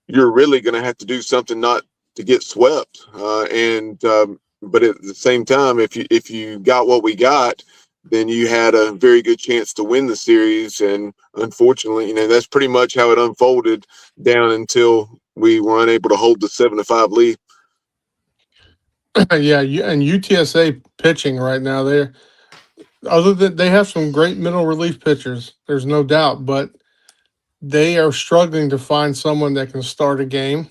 Speaker 1: you're really going to have to do something not to get swept. But at the same time, if you got what we got, then you had a very good chance to win the series. And unfortunately, that's pretty much how it unfolded down until we were unable to hold the 7-5 lead.
Speaker 2: Yeah, and UTSA pitching right now, they have some great middle relief pitchers. There's no doubt, but they are struggling to find someone that can start a game.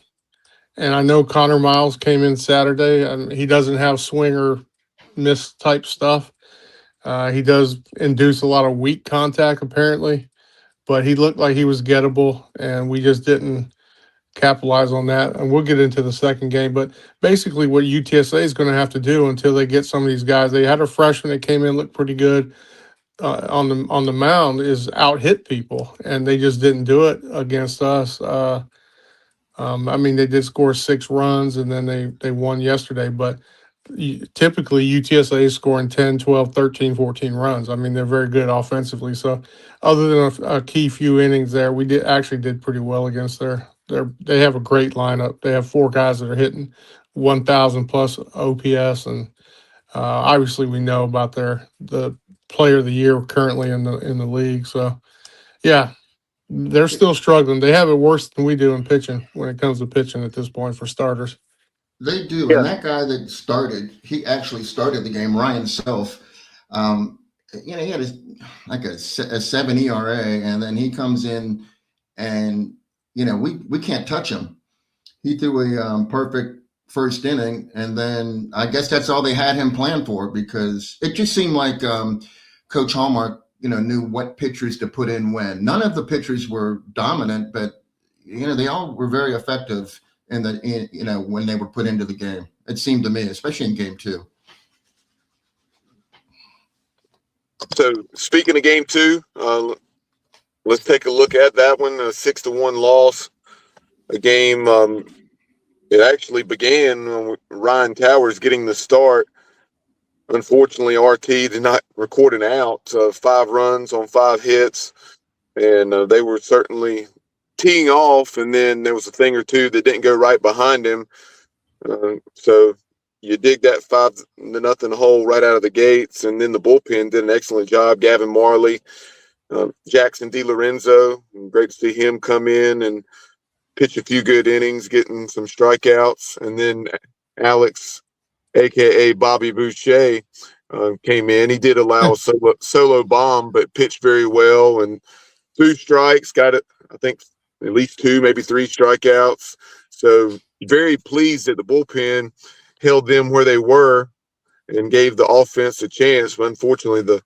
Speaker 2: And I know Connor Miles came in Saturday, and he doesn't have swing or miss type stuff. He does induce a lot of weak contact, apparently, but he looked like he was gettable, and we just didn't capitalize on that. And we'll get into the second game. But basically what UTSA is going to have to do until they get some of these guys, they had a freshman that came in, looked pretty good on the mound, is out hit people, and they just didn't do it against us. I mean, they did score 6 runs, and then they won yesterday, but typically UTSA is scoring 10, 12, 13, 14 runs. I mean, they're very good offensively. So other than a key few innings there, we did pretty well against they have a great lineup. They have 4 guys that are hitting 1,000 plus OPS, and obviously we know about the player of the year currently in the league. So yeah, they're still struggling. They have it worse than we do in pitching when it comes to pitching at this point for starters.
Speaker 3: They do.
Speaker 1: Yeah.
Speaker 3: And that guy that started, he actually started the game, Ryan Self. He had a 7 ERA, and then he comes in and, we can't touch him. He threw a perfect first inning, and then I guess that's all they had him planned for, because it just seemed like Coach Hallmark, knew what pitchers to put in when. None of the pitchers were dominant, but, they all were very effective when they were put into the game. It seemed to me, especially in game 2.
Speaker 1: So speaking of game 2, let's take a look at that one. A 6-1 loss. A game. It actually began with Ryan Towers getting the start. Unfortunately, RT did not record an out. 5 runs on 5 hits, and they were certainly teeing off. And then there was a thing or two that didn't go right behind him. So you dig that 5-0 hole right out of the gates, and then the bullpen did an excellent job. Gavin Marley, Jackson DiLorenzo, great to see him come in and pitch a few good innings, getting some strikeouts. And then Alex, a.k.a. Bobby Boucher, came in. He did allow a solo bomb, but pitched very well. And 2 strikes, got it, I think, at least 2, maybe 3 strikeouts. So very pleased that the bullpen held them where they were and gave the offense a chance. But unfortunately, the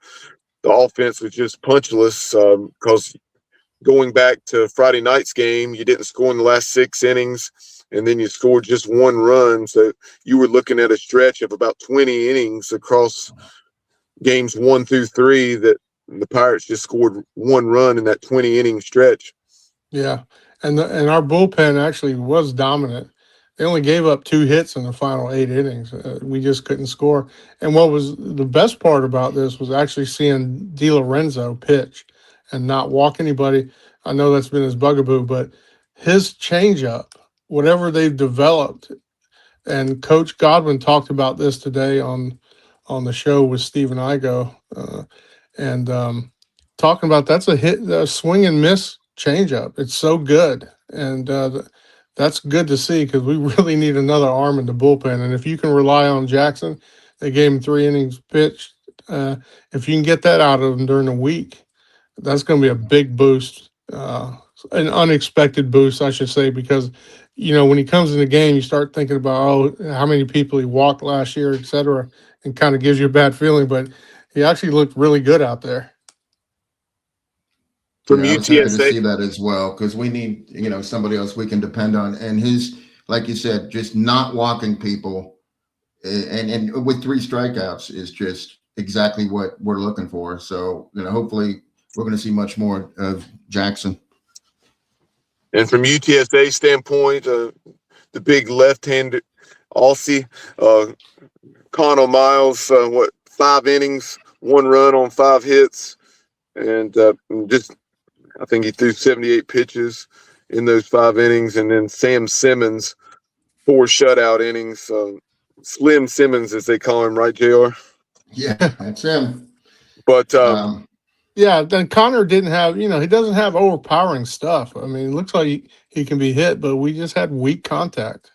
Speaker 1: offense was just punchless because going back to Friday night's game, you didn't score in the last 6 innings, and then you scored just 1 run. So you were looking at a stretch of about 20 innings across games 1 through 3 that the Pirates just scored 1 run in that 20-inning stretch.
Speaker 2: Yeah, and our bullpen actually was dominant. They only gave up 2 hits in the final 8 innings. We just couldn't score. And what was the best part about this was actually seeing DiLorenzo pitch and not walk anybody. I know that's been his bugaboo, but his changeup, whatever they've developed, and Coach Godwin talked about this today on the show with Stephen Igo, and talking about that's a swing and miss changeup. It's so good, and that's good to see because we really need another arm in the bullpen. And if you can rely on Jackson, they gave him 3 innings pitched. If you can get that out of him during the week, that's going to be a big boost, an unexpected boost, I should say, because when he comes in the game, you start thinking about how many people he walked last year, et cetera, and kind of gives you a bad feeling. But he actually looked really good out there.
Speaker 1: From
Speaker 3: I was happy to
Speaker 1: UTSA,
Speaker 3: see that as well because we need, somebody else we can depend on. And his, like you said, just not walking people and with 3 strikeouts is just exactly what we're looking for. So, hopefully we're going to see much more of Jackson.
Speaker 1: and from UTSA standpoint, the big left-handed Aussie, Connell Miles, 5 innings, 1 run on 5 hits, and I think he threw 78 pitches in those 5 innings. And then Sam Simmons, 4 shutout innings. Slim Simmons, as they call him, right, JR?
Speaker 3: Yeah, that's him.
Speaker 1: But
Speaker 2: yeah, then Connor didn't have, he doesn't have overpowering stuff. I mean, it looks like he can be hit, but we just had weak contact.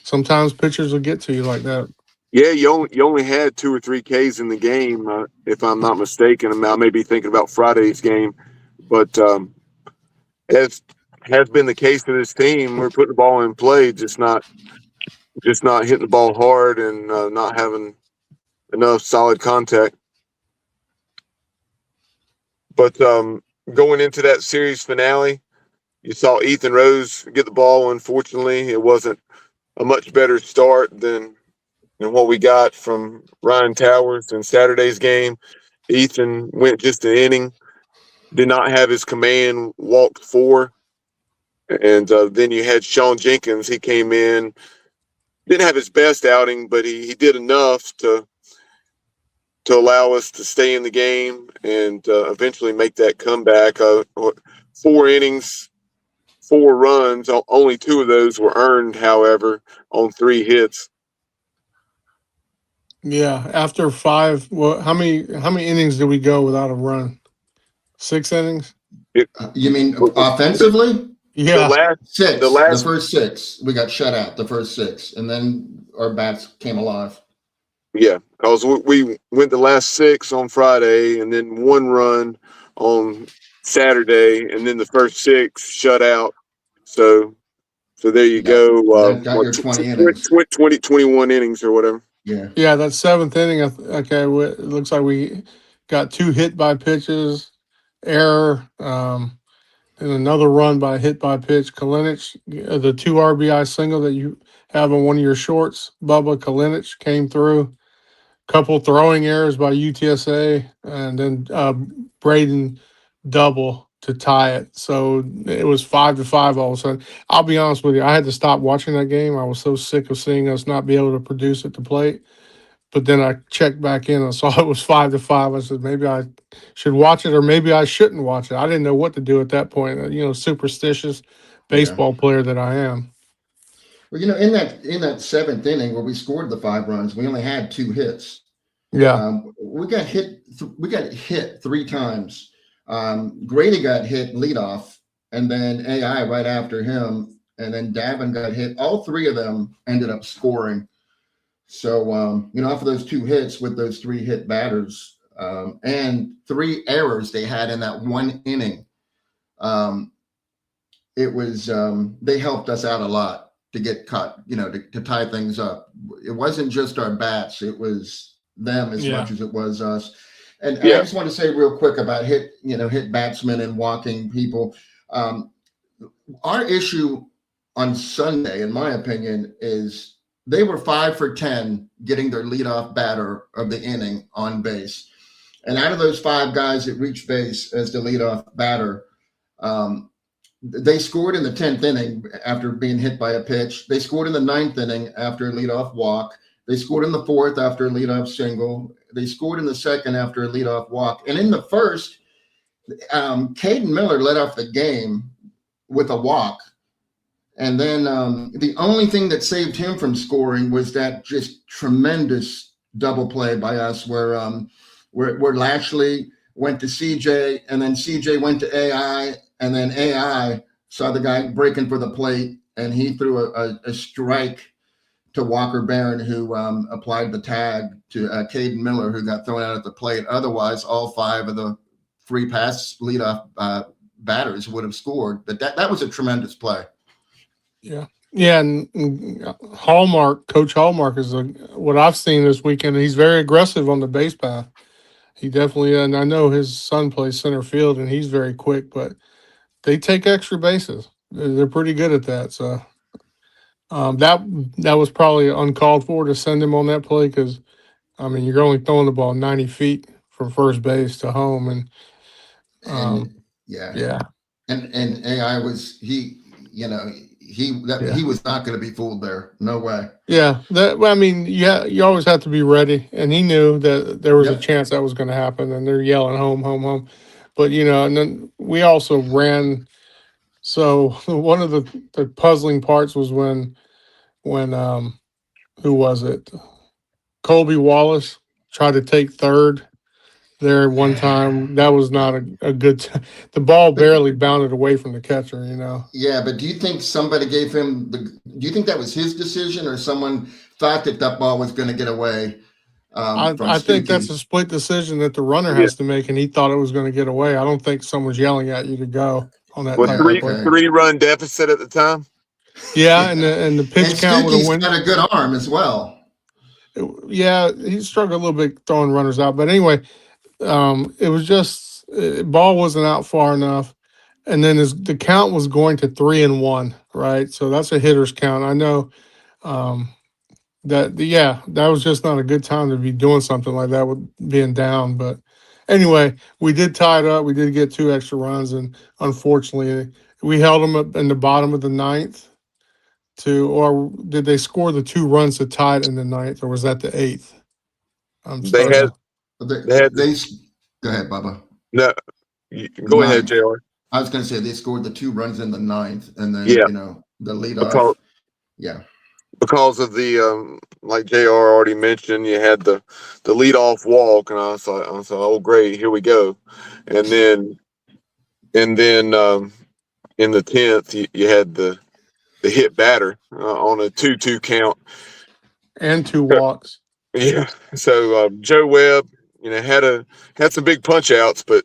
Speaker 2: Sometimes pitchers will get to you like that.
Speaker 1: yeah, you only had 2 or 3 Ks in the game, if I'm not mistaken. I may be thinking about Friday's game, but as has been the case for this team, we're putting the ball in play, just not hitting the ball hard and not having enough solid contact. But going into that series finale, you saw Ethan Rose get the ball. Unfortunately, it wasn't a much better start than what we got from Ryan Towers in Saturday's game. Ethan went just an inning, did not have his command, walked 4. And then you had Sean Jenkins. He came in, didn't have his best outing, but he did enough to allow us to stay in the game and eventually make that comeback. 4 innings, 4 runs. Only 2 of those were earned, however, on 3 hits.
Speaker 2: Yeah, after 5, well, how many innings did we go without a run? 6 innings?
Speaker 3: You mean offensively?
Speaker 2: Yeah.
Speaker 3: The first 6, we got shut out the first 6, and then our bats came alive.
Speaker 1: Yeah, because we went the last 6 on Friday, and then 1 run on Saturday, and then the first 6 shut out. So there you go.
Speaker 3: Got your 20 innings.
Speaker 1: 21 innings or whatever.
Speaker 3: Yeah.
Speaker 2: Yeah, that 7th inning, okay, it looks like we got 2 hit by pitches, error, and another run by hit by pitch. Kalinic, the 2 RBI single that you have on one of your shorts, Bubba Kalinic came through. Couple throwing errors by UTSA, and then Braden double to tie it. So it was 5-5 all of a sudden. I'll be honest with you, I had to stop watching that game. I was so sick of seeing us not be able to produce at the plate. But then I checked back in and saw it was 5-5. I said maybe I should watch it or maybe I shouldn't watch it. I didn't know what to do at that point. Superstitious baseball player that I am.
Speaker 3: Well, in that 7th inning where we scored the 5 runs, we only had 2 hits.
Speaker 2: Yeah,
Speaker 3: we got hit. We got hit 3 times. Grady got hit leadoff, and then AI right after him, and then Davin got hit. All 3 of them ended up scoring. So off of those 2 hits with those 3 hit batters and 3 errors they had in that 1 inning, it was they helped us out a lot to get cut, to tie things up. It wasn't just our bats, it was them as much as it was us. And I just want to say real quick about hit batsmen and walking people. Our issue on Sunday, in my opinion, is they were 5 for 10 getting their leadoff batter of the inning on base. And out of those 5 guys that reached base as the leadoff batter, They scored in the 10th inning after being hit by a pitch. They scored in the 9th inning after a leadoff walk. They scored in the 4th after a leadoff single. They scored in the 2nd after a leadoff walk. And in the 1st, Caden Miller led off the game with a walk. And then the only thing that saved him from scoring was that just tremendous double play by us where Lashley went to CJ, and then CJ went to AI, and then AI saw the guy breaking for the plate, and he threw a strike to Walker Barron, who applied the tag to Caden Miller, who got thrown out at the plate. Otherwise, all 5 of the free pass leadoff batters would have scored. But that was a tremendous play.
Speaker 2: Yeah. Yeah, and Coach Hallmark is what I've seen this weekend. He's very aggressive on the base path. He definitely, and I know his son plays center field, and he's very quick, but they take extra bases. They're pretty good at that. So that was probably uncalled for to send him on that play because, I mean, you're only throwing the ball 90 feet from first base to home, and
Speaker 3: yeah. And AI was he was not going to be fooled there. No way.
Speaker 2: Yeah, you always have to be ready, and he knew that there was a chance that was going to happen, and they're yelling home, home, home. But and then we also ran. So one of the puzzling parts was when who was it? Colby Wallace tried to take third there one time. That was not a good the ball barely bounded away from the catcher,
Speaker 3: Yeah, but do you think somebody gave him do you think that was his decision, or someone thought that ball was going to get away?
Speaker 2: I think that's a split decision that the runner has to make, and he thought it was going to get away. I don't think someone's yelling at you to go on that.
Speaker 1: With three-run deficit at the time.
Speaker 2: Yeah, and the pitch count would have went.
Speaker 3: Got a good arm as well.
Speaker 2: Yeah, he struggled a little bit throwing runners out, but anyway, it was just ball wasn't out far enough, and then the count was going to 3-1, right? So that's a hitter's count. I know that was just not a good time to be doing something like that with being down. But anyway, we did tie it up. We did get 2 extra runs, and unfortunately, we held them up in the bottom of the 9th. Or did they score the 2 runs to tie it in the 9th, or was that the 8th?
Speaker 3: They had. Go ahead, Bubba.
Speaker 1: No, go ahead, JR.
Speaker 3: I was going to say they scored the 2 runs in the 9th, and then the leadoff.
Speaker 1: Because of the like JR already mentioned, you had the leadoff walk, and I was like, oh great, here we go, and then in the 10th you had the hit batter on a 2-2 count
Speaker 2: and 2 walks.
Speaker 1: Yeah, so Joe Webb, had some big punch outs, but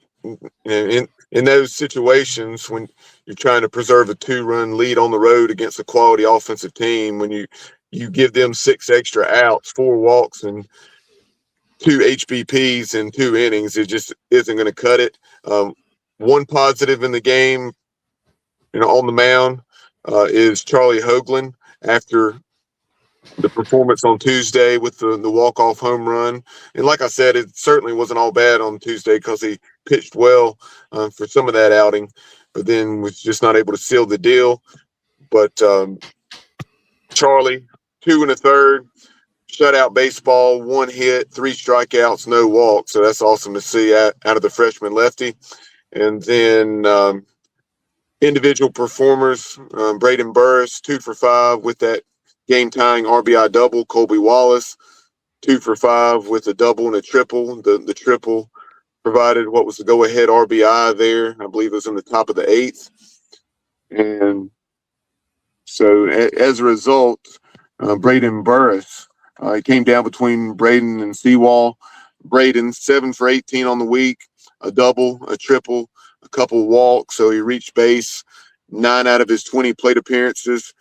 Speaker 1: in those situations when you're trying to preserve a 2-run lead on the road against a quality offensive team, when you give them 6 extra outs, 4 walks, and 2 HBPs in 2 innings, it just isn't going to cut it. One positive in the game, on the mound, is Charlie Hoagland after the performance on Tuesday with the walk-off home run. And like I said, it certainly wasn't all bad on Tuesday because he pitched well for some of that outing, but then was just not able to seal the deal. But Charlie, 2 1/3, shutout baseball, 1 hit, 3 strikeouts, no walk. So that's awesome to see out of the freshman lefty. And then individual performers, Braden Burris, 2 for 5 with that game-tying RBI double. Colby Wallace, 2 for 5 with a double and a triple. The triple provided what was the go-ahead RBI there. I believe it was in the top of the 8th. And so as a result, Braden Burris, he came down between Braden and Seawall. Braden, 7 for 18 on the week, a double, a triple, a couple walks. So he reached base 9 out of his 20 plate appearances.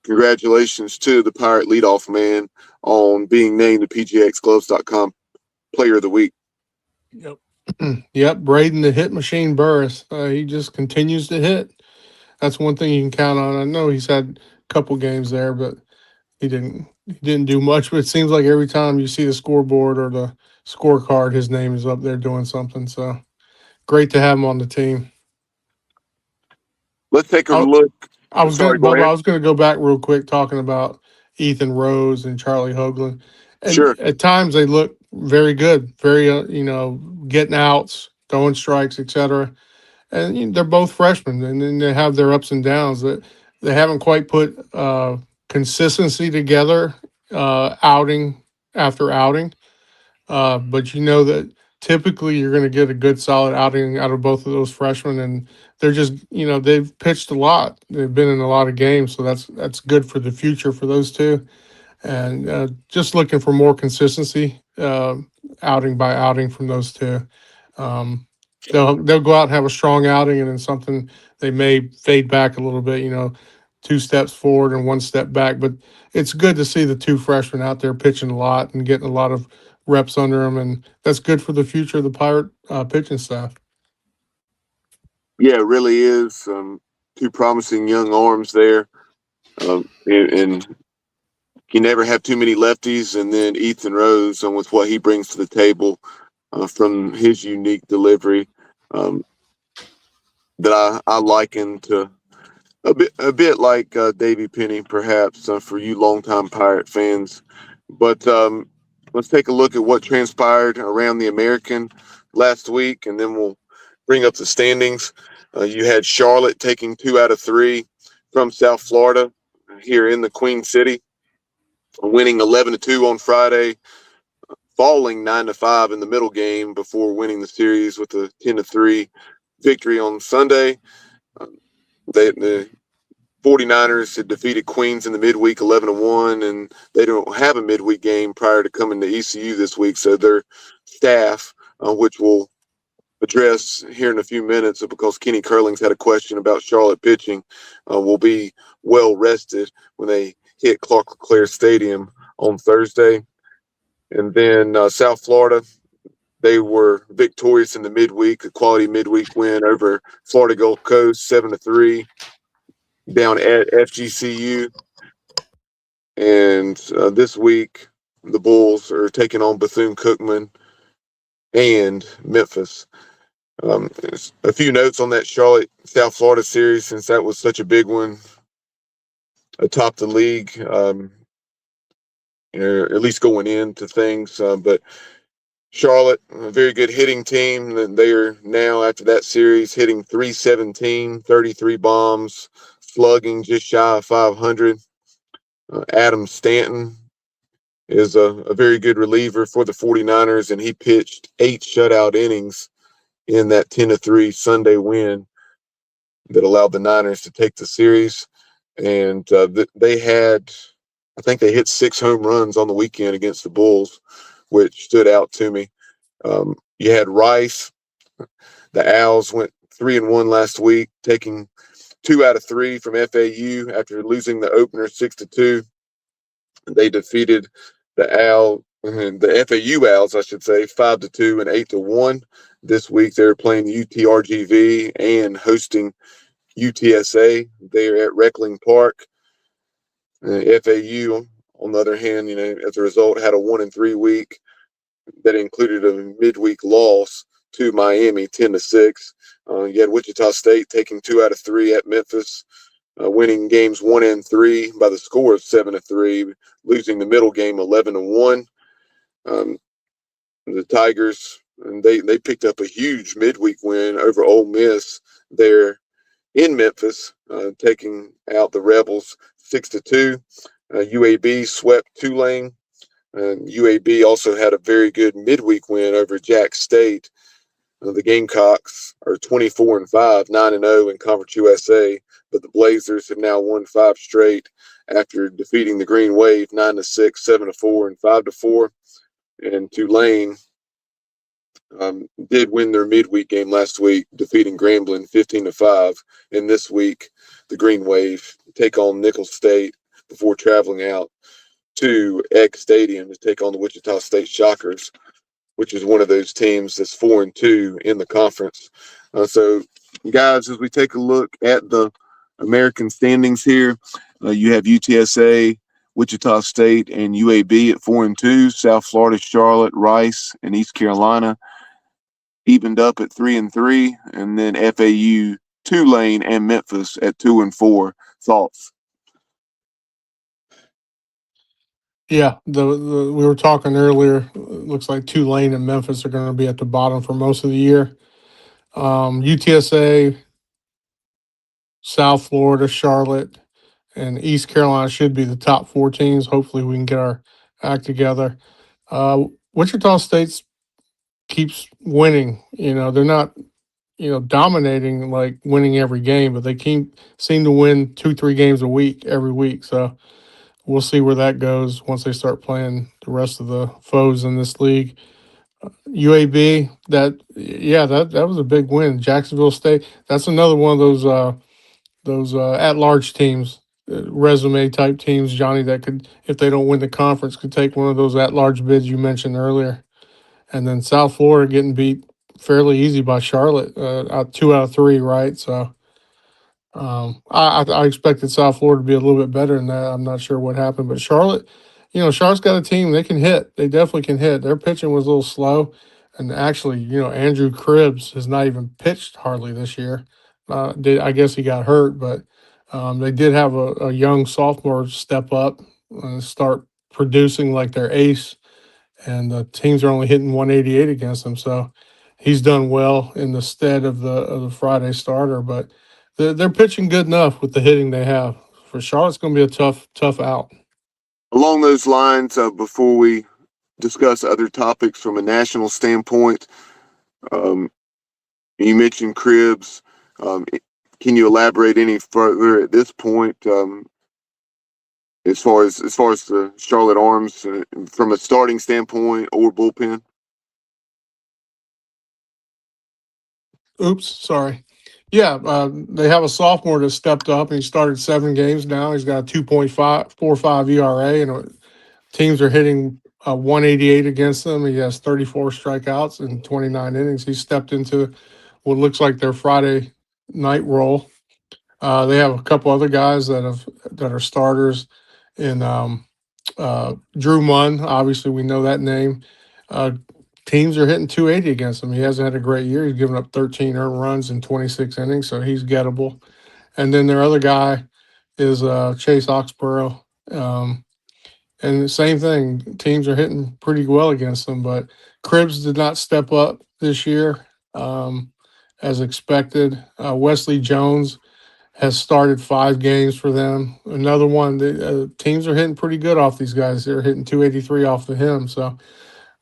Speaker 1: Congratulations to the Pirate leadoff man on being named the PGXGloves.com Player of the Week.
Speaker 2: Yep. Yep. Braden, the hit machine Burris. He just continues to hit. That's one thing you can count on. I know he's had a couple games there, but he didn't do much. But it seems like every time you see the scoreboard or the scorecard, his name is up there doing something. So great to have him on the team.
Speaker 1: Let's take a
Speaker 2: I,
Speaker 1: look.
Speaker 2: I was going
Speaker 1: Sorry,
Speaker 2: to,
Speaker 1: go
Speaker 2: Bubba, I
Speaker 1: ahead.
Speaker 2: was going to go back real quick talking about Ethan Rose and Charlie Hoagland. And
Speaker 1: Sure.
Speaker 2: at times they look very good, very, getting outs, throwing strikes, etc. And they're both freshmen, and then they have their ups and downs. That they haven't quite put consistency together, outing after outing. But you know that typically you're going to get a good solid outing out of both of those freshmen, and they're just they've pitched a lot. They've been in a lot of games, so that's good for the future for those two. And just looking for more consistency, outing by outing from those two. Um, they'll go out and have a strong outing, and then something they may fade back a little bit. 2 steps forward and 1 step back. But it's good to see the two freshmen out there pitching a lot and getting a lot of reps under them, and that's good for the future of the Pirate pitching staff.
Speaker 1: Yeah, it really is. Two promising young arms there. And you never have too many lefties. And then Ethan Rose, with what he brings to the table from his unique delivery, that I liken to a bit like Davy Penny, perhaps for you longtime Pirate fans. But let's take a look at what transpired around the American last week, and then we'll bring up the standings. You had Charlotte taking 2 out of 3 from South Florida here in the Queen City, winning 11-2 on Friday, falling 9-5 in the middle game before winning the series with a 10-3 victory on Sunday. The 49ers had defeated Queens in the midweek 11-1, and they don't have a midweek game prior to coming to ECU this week. So their staff, which we'll address here in a few minutes because Kenny Curling's had a question about Charlotte pitching, will be well rested when they hit Clark-LeClair Stadium on Thursday. And then South Florida, they were victorious in the midweek, a quality midweek win over Florida Gulf Coast, 7-3 down at FGCU. And this week, the Bulls are taking on Bethune-Cookman and Memphis. A few notes on that Charlotte-South Florida series, since that was such a big one atop the league, at least going into things. But Charlotte, a very good hitting team. They are now, after that series, hitting .317, 33 bombs, slugging just shy of 500. Adam Stanton is a very good reliever for the 49ers, and he pitched 8 shutout innings in that 10-3 Sunday win that allowed the Niners to take the series. And they had, I think they hit 6 home runs on the weekend against the Bulls, which stood out to me. You had Rice. The Owls went 3-1 last week, taking 2 out of 3 from FAU after losing the opener 6-2. They defeated the FAU Owls, I should say, 5-2 and 8-1. This week they're playing UTRGV and hosting UTSA. They're at Reckling Park. FAU, on the other hand, as a result, had a 1-3 week that included a midweek loss to Miami, 10-6. You had Wichita State taking 2 out of 3 at Memphis, winning games 1 and 3 by the score of 7-3, losing the middle game 11-1. The Tigers, and they picked up a huge midweek win over Ole Miss there in Memphis, taking out the Rebels 6-2. UAB swept Tulane. UAB also had a very good midweek win over Jack State. The Gamecocks are 24-5, 9-0 in Conference USA, but the Blazers have now won 5 straight after defeating the Green Wave 9-6, 7-4, and 5-4. And Tulane did win their midweek game last week, defeating Grambling 15-5. And this week, the Green Wave take on Nicholls State before traveling out to Egg Stadium to take on the Wichita State Shockers, which is one of those teams that's 4-2 in the conference. So, guys, as we take a look at the American standings here, you have UTSA, Wichita State, and UAB at 4-2. South Florida, Charlotte, Rice, and East Carolina evened up at 3-3, and then FAU Tulane, and Memphis at 2-4. Thoughts?
Speaker 2: Yeah, we were talking earlier. It looks like Tulane and Memphis are going to be at the bottom for most of the year. UTSA, South Florida, Charlotte, and East Carolina should be the top 4 teams. Hopefully, we can get our act together. Wichita State keeps winning. They're not dominating, like winning every game, but they seem to win 2-3 games a week every week. So we'll see where that goes once they start playing the rest of the foes in this league. UAB, that was a big win. Jacksonville State, that's another one of those at-large teams, resume type teams, Johnny, that could, if they don't win the conference, could take one of those at-large bids you mentioned earlier. And then South Florida getting beat fairly easy by Charlotte, 2 out of 3, right? So I expected South Florida to be a little bit better than that. I'm not sure what happened, but Charlotte, Charlotte's got a team. They can hit. They definitely can hit. Their pitching was a little slow, and actually, Andrew Cribbs has not even pitched hardly this year. I guess he got hurt, but they did have a young sophomore step up and start producing like their ace, and the teams are only hitting 188 against them. So he's done well in the stead of the Friday starter, but they're pitching good enough with the hitting they have. For Charlotte's going to be a tough out.
Speaker 1: Along those lines, before we discuss other topics from a national standpoint, you mentioned Cribbs. Can you elaborate any further at this point, as far as the Charlotte Arms from a starting standpoint or bullpen?
Speaker 2: Oops, sorry. Yeah, they have a sophomore that stepped up, and he started 7 games now. He's got a 2.45 ERA, and teams are hitting 188 against them. He has 34 strikeouts in 29 innings. He stepped into what looks like their Friday night role. They have a couple other guys that are starters in Drew Munn. Obviously, we know that name. Teams are hitting 280 against him. He hasn't had a great year. He's given up 13 earned runs in 26 innings, so he's gettable. And then their other guy is Chase Oxborough. And the same thing, teams are hitting pretty well against them, but Cribbs did not step up this year as expected. Wesley Jones has started 5 games for them. Another one, the teams are hitting pretty good off these guys. They're hitting 283 off of him. So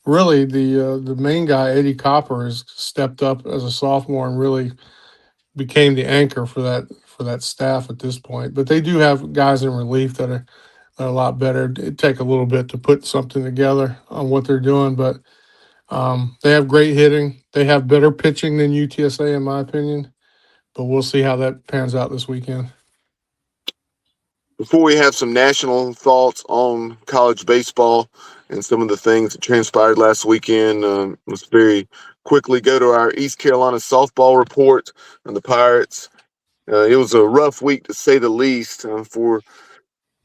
Speaker 2: really, the main guy, Eddie Copper, has stepped up as a sophomore and really became the anchor for that staff at this point. But they do have guys in relief that are a lot better. It'd take a little bit to put something together on what they're doing, but they have great hitting. They have better pitching than UTSA, in my opinion. But we'll see how that pans out this weekend.
Speaker 1: Before we have some national thoughts on college baseball and some of the things that transpired last weekend, let's very quickly go to our East Carolina softball report on the Pirates. It was a rough week, to say the least, for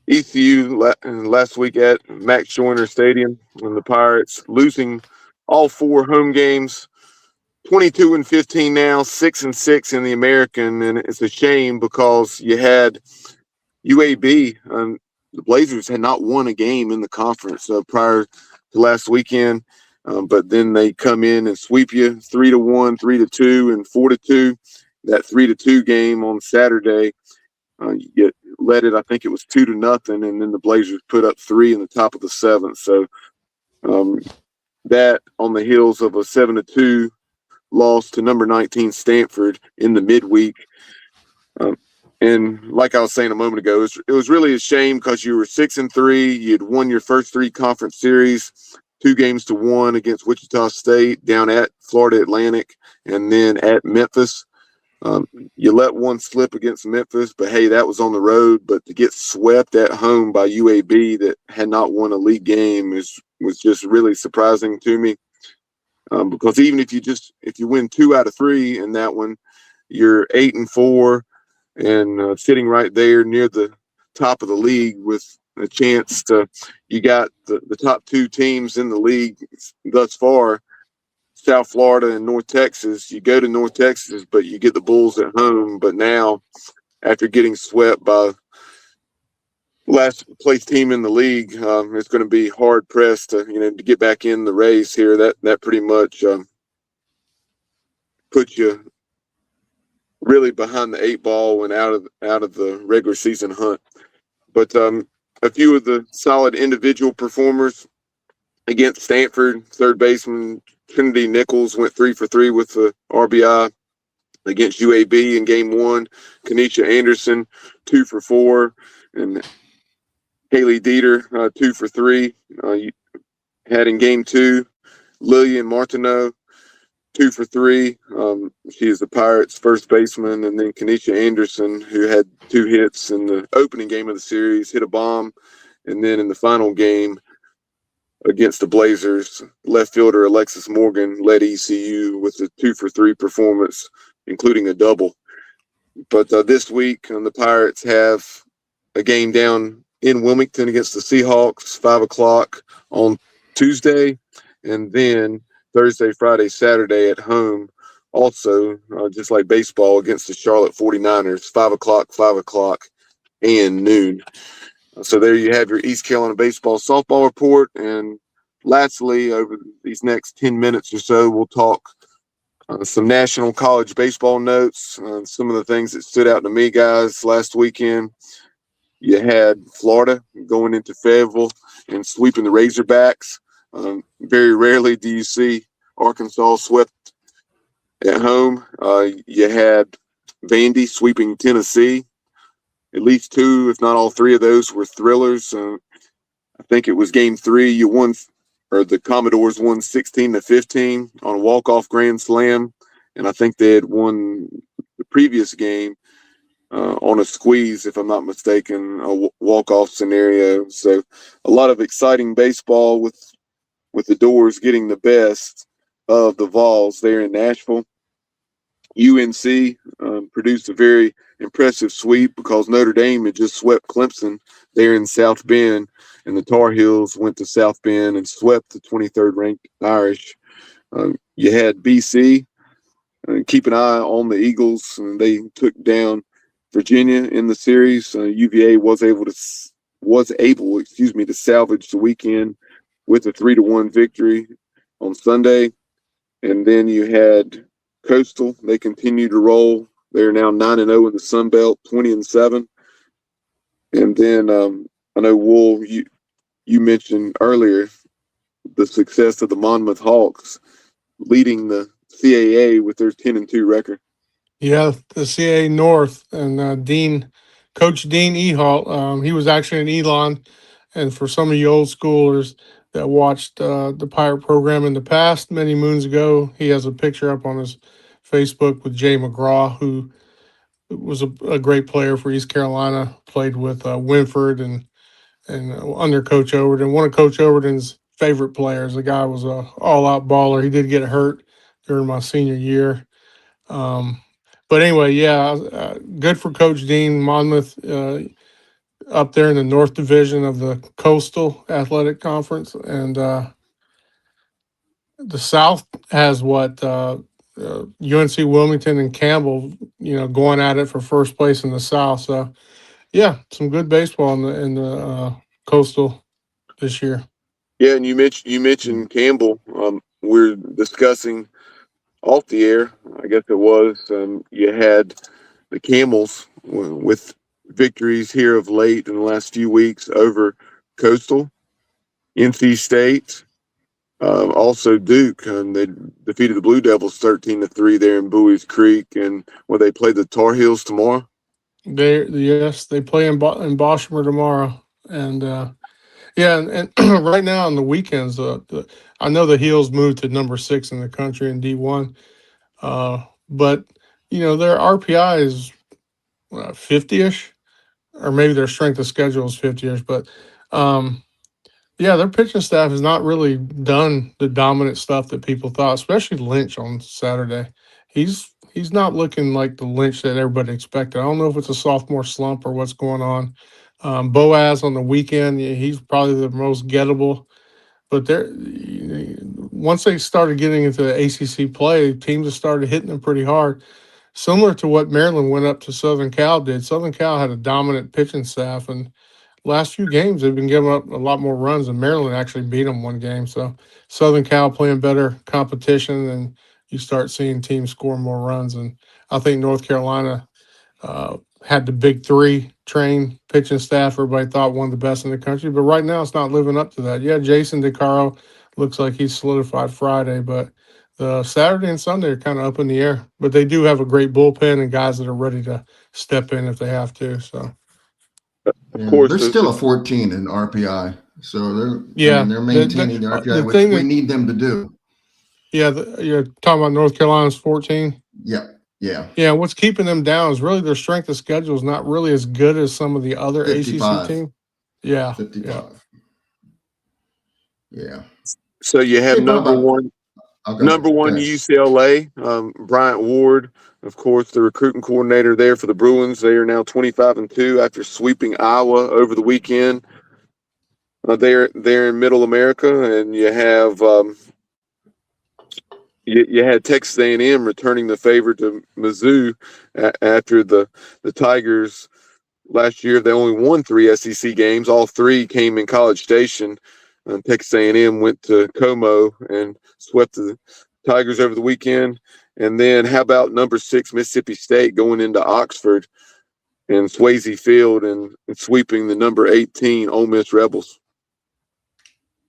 Speaker 1: ECU last week at Max Joyner Stadium, and the Pirates losing all 4 home games, 22-15 now, 6-6 in the American, and it's a shame because you had UAB. The Blazers had not won a game in the conference prior to last weekend, but then they come in and sweep you 3-1, 3-2, and 4-2. That 3-2 game on Saturday, you get led it. I think it was 2-0, and then the Blazers put up 3 in the top of the 7th. So that on the heels of a 7-2 loss to number 19 Stanford in the midweek. And like I was saying a moment ago, it was really a shame because you were 6-3. You'd won your first 3 conference series, 2-1 against Wichita State, down at Florida Atlantic, and then at Memphis. You let one slip against Memphis, but hey, that was on the road. But to get swept at home by UAB that had not won a league game was just really surprising to me. Because even if you win 2 out of 3 in that one, you're 8-4 and sitting right there near the top of the league with a chance to. You got the top 2 teams in the league thus far South Florida and North Texas. You go to North Texas, but you get the Bulls at home. But now, after getting swept by last place team in the league, it's going to be hard pressed to get back in the race here. That pretty much puts you really behind the eight ball and out of the regular season hunt. But a few of the solid individual performers against Stanford. Third baseman Trinity Nichols went 3 for 3 with the RBI. Against UAB in game 1, Kanisha Anderson 2 for 4, and Haley Dieter 2 for 3. You had in game 2 Lillian Martineau 2 for 3. She is the Pirates' first baseman, and then Kanisha Anderson, who had 2 hits in the opening game of the series, hit a bomb, and then in the final game against the Blazers, left fielder Alexis Morgan led ECU with a 2 for 3 performance, including a double. But this week, the Pirates have a game down in Wilmington against the Seahawks, 5 o'clock on Tuesday, and then Thursday, Friday, Saturday at home, also, just like baseball, against the Charlotte 49ers, 5 o'clock, and noon. So there you have your East Carolina baseball softball report. And lastly, over these next 10 minutes or so, we'll talk some national college baseball notes, some of the things that stood out to me, guys, last weekend. You had Florida going into Fayetteville and sweeping the Razorbacks. Very rarely do you see Arkansas swept at home. You had Vandy sweeping Tennessee. At least 2, if not all 3 of those were thrillers. I think it was game 3. The Commodores won 16-15 on a walk-off grand slam, and I think they had won the previous game on a squeeze, if I'm not mistaken, a walk-off scenario. So a lot of exciting baseball with the Doors getting the best of the Vols there in Nashville. UNC produced a very impressive sweep because Notre Dame had just swept Clemson there in South Bend, and the Tar Heels went to South Bend and swept the 23rd ranked Irish. You had BC. Keep an eye on the Eagles, and they took down Virginia in the series. UVA was able to salvage the weekend with a 3-1 victory on Sunday. And then you had Coastal. They continue to roll. They're now 9-0 in the Sun Belt, 20-7. And then I know, Wool, you mentioned earlier the success of the Monmouth Hawks leading the CAA with their 10-2 record.
Speaker 2: Yeah, the CAA North, and Coach Dean Ehalt, he was actually in Elon. And for some of you old schoolers that watched the Pirate program in the past, many moons ago, he has a picture up on his Facebook with Jay McGraw, who was a great player for East Carolina, played with Winford and under Coach Overton. One of Coach Overton's favorite players. The guy was a all-out baller. He did get hurt during my senior year. But anyway, yeah, good for Coach Dean. Monmouth up there in the North Division of the Coastal Athletic Conference. And the South has UNC Wilmington and Campbell, going at it for first place in the South. So, yeah, some good baseball in the Coastal this year.
Speaker 1: Yeah, and you mentioned Campbell. We're discussing off the air, I guess it was. You had the Camels with victories here of late in the last few weeks over Coastal, NC State, also Duke, and they defeated the Blue Devils 13-3 there in Bowie's Creek. And they play the Tar Heels tomorrow.
Speaker 2: They play in Boshamer tomorrow, and and right now on the weekends, I know the Heels moved to number 6 in the country in D1, but their RPI is 50-ish, or maybe their strength of schedule is 50-ish, but their pitching staff has not really done the dominant stuff that people thought, especially Lynch on Saturday. He's not looking like the Lynch that everybody expected. I don't know if it's a sophomore slump or what's going on. Boaz on the weekend, he's probably the most gettable, But once they started getting into the ACC play, teams have started hitting them pretty hard. Similar to what Maryland went up to Southern Cal did. Southern Cal had a dominant pitching staff, and last few games they've been giving up a lot more runs, and Maryland actually beat them one game. So Southern Cal playing better competition, and you start seeing teams score more runs. And I think North Carolina had the big three train pitching staff. Everybody thought one of the best in the country, but right now it's not living up to that. Yeah, Jason DeCaro looks like he's solidified Friday, but Saturday and Sunday are kind of up in the air. But they do have a great bullpen and guys that are ready to step in if they have to. So,
Speaker 1: of course,
Speaker 3: they're still a 14 in RPI, so they're they're maintaining the RPI, which we need them to do.
Speaker 2: Yeah, you're talking about North Carolina's 14.
Speaker 3: Yeah.
Speaker 2: What's keeping them down is really their strength of schedule is not really as good as some of the other
Speaker 3: 55.
Speaker 2: ACC teams. Yeah,
Speaker 3: 55. Yeah.
Speaker 1: So you have number one UCLA, Bryant Ward, of course, the recruiting coordinator there for the Bruins. They are now 25-2 after sweeping Iowa over the weekend. They're in Middle America, and you have you had Texas A&M returning the favor to Mizzou after the Tigers last year. They only won 3 SEC games. All 3 came in College Station. Texas A&M went to Como and swept the Tigers over the weekend. And then how about number 6 Mississippi State going into Oxford and Swayze Field and sweeping the number 18 Ole Miss Rebels?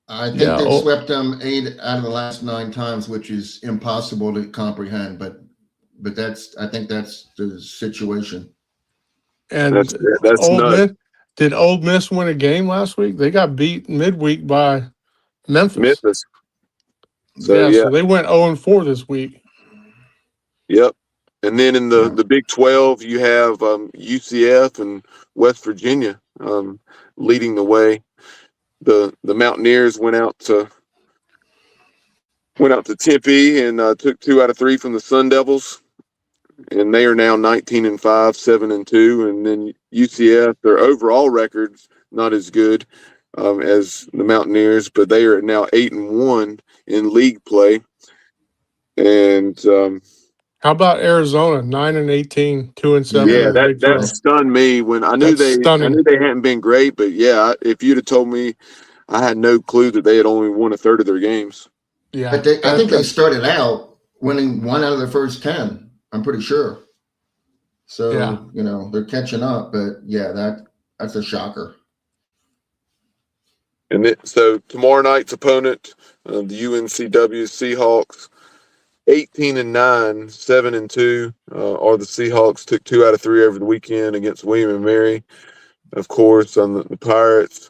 Speaker 3: I think they've swept them 8 out of the last 9 times, which is impossible to comprehend. But I think that's the situation.
Speaker 2: And
Speaker 1: that's nuts.
Speaker 2: Did Ole Miss win a game last week? They got beat midweek by Memphis. So they went 0-4 this week.
Speaker 1: Yep. And then in the Big 12, you have UCF and West Virginia leading the way. The Mountaineers went out to Tempe and took 2 out of 3 from the Sun Devils, and they are now 19-5, 7-2. And then UCF, their overall record's not as good as the Mountaineers, but they are now 8-1 in league play. And
Speaker 2: how about Arizona, 9-18, 2-7?
Speaker 1: Yeah, that stunned me when I knew they hadn't been great, but yeah, if you'd have told me, I had no clue that they had only won a third of their games.
Speaker 3: Yeah, but I think they started out winning 1 out of their first 10. I'm pretty sure. So they're catching up, but that's a shocker.
Speaker 1: And so tomorrow night's opponent, the UNCW Seahawks, 18-9, 7-2. Are the Seahawks. Took 2 out of 3 over the weekend against William and Mary. Of course, the Pirates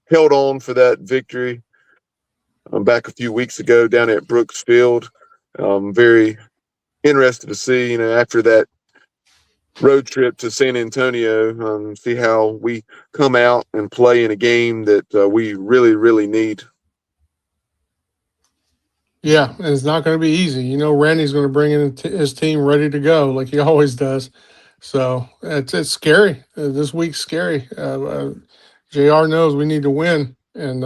Speaker 1: held on for that victory back a few weeks ago down at Brooks Field. Very interested to see, after that road trip to San Antonio, see how we come out and play in a game that we really, really need.
Speaker 2: Yeah, and it's not going to be easy. Randy's going to bring in his team ready to go like he always does. So it's scary. This week's scary. JR knows we need to win, and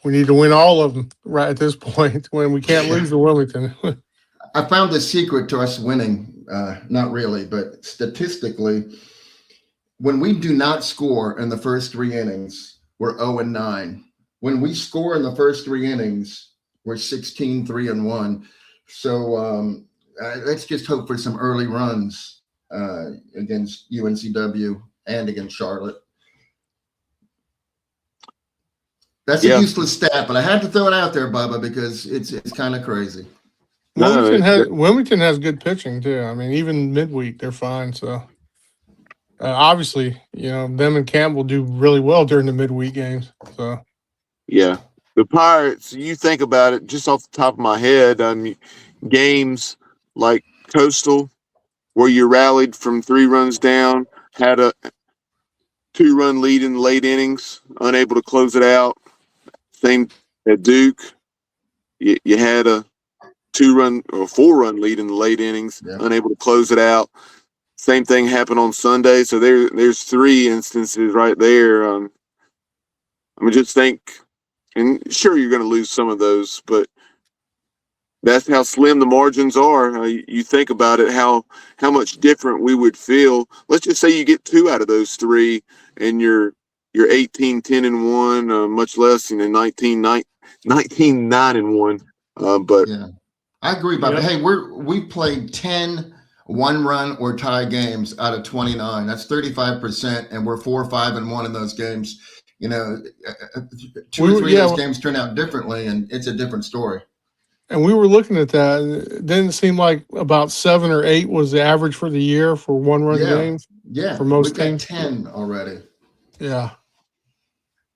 Speaker 2: we need to win all of them right at this point when we can't lose to Wilmington.
Speaker 3: I found the secret to us winning, not really, but statistically, when we do not score in the first 3 innings, we're 0-9. When we score in the first 3 innings, we're 16-3-1. So let's just hope for some early runs against UNCW and against Charlotte. That's a useless stat, but I had to throw it out there, Bubba, because it's kind of crazy.
Speaker 2: Wilmington has good pitching too. I mean, even midweek they're fine. So obviously, them and Campbell do really well during the midweek games. So
Speaker 1: the Pirates. You think about it, just off the top of my head, games like Coastal, where you rallied from 3 runs down, had a 2-run lead in the late innings, unable to close it out. Same at Duke, you had a 2-run or 4-run lead in the late innings, unable to close it out. Same thing happened on Sunday. So there's 3 instances right there. Just think And sure, you're going to lose some of those, but that's how slim the margins are. You think about it, how much different we would feel. Let's just say you get 2 out of those 3, and you're 18, 10 and 1, much less 19, 9 and 1. But
Speaker 3: yeah, I agree, Bubba.
Speaker 2: Yep.
Speaker 3: Hey, we played 10 one-run or tie games out of 29. That's 35%, and we're 4-5 and 1 in those games. You know, 2 or 3 of those games turn out differently, and it's a different story.
Speaker 2: And we were looking at that, and it didn't seem like about 7 or 8 was the average for the year for one-run games.
Speaker 3: Yeah,
Speaker 2: for most
Speaker 3: we've
Speaker 2: teams.
Speaker 3: got 10 already.
Speaker 2: Yeah,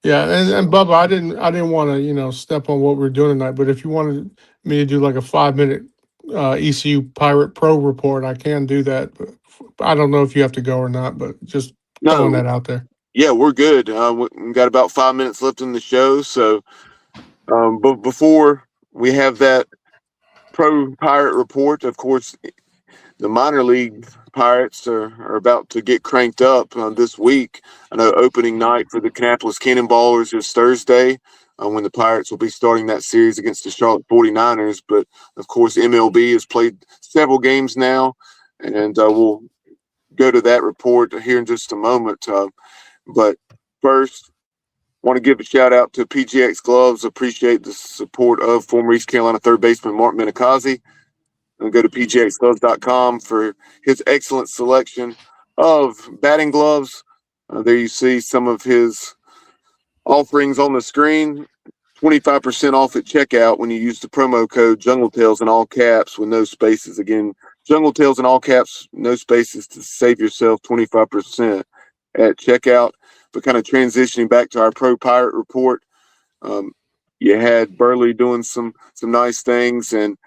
Speaker 2: and Bubba, I didn't want to step on what we're doing tonight, but if you wanted me to do like a 5-minute ECU Pirate Pro report, I can do that. But I don't know if you have to go or not, but just throwing that out there.
Speaker 1: Yeah, we're good. We've got about 5 minutes left in the show, so but before we have that Pro Pirate report, of course, the minor league Pirates are about to get cranked up this week. I know opening night for the Kannapolis Cannonballers is Thursday, when the Pirates will be starting that series against the Charlotte 49ers. But, of course, MLB has played several games now, and we'll go to that report here in just a moment. But first, want to give a shout out to PGX Gloves. Appreciate the support of former East Carolina third baseman Mark Minicozzi. And go to pgxgloves.com for his excellent selection of batting gloves. There you see some of his offerings on the screen. 25% off at checkout when you use the promo code Jungle Tales in all caps with no spaces. Again, Jungle Tales in all caps, no spaces, to save yourself 25% at checkout. But kind of transitioning back to our Pro Pirate report, you had Burley doing some nice things. And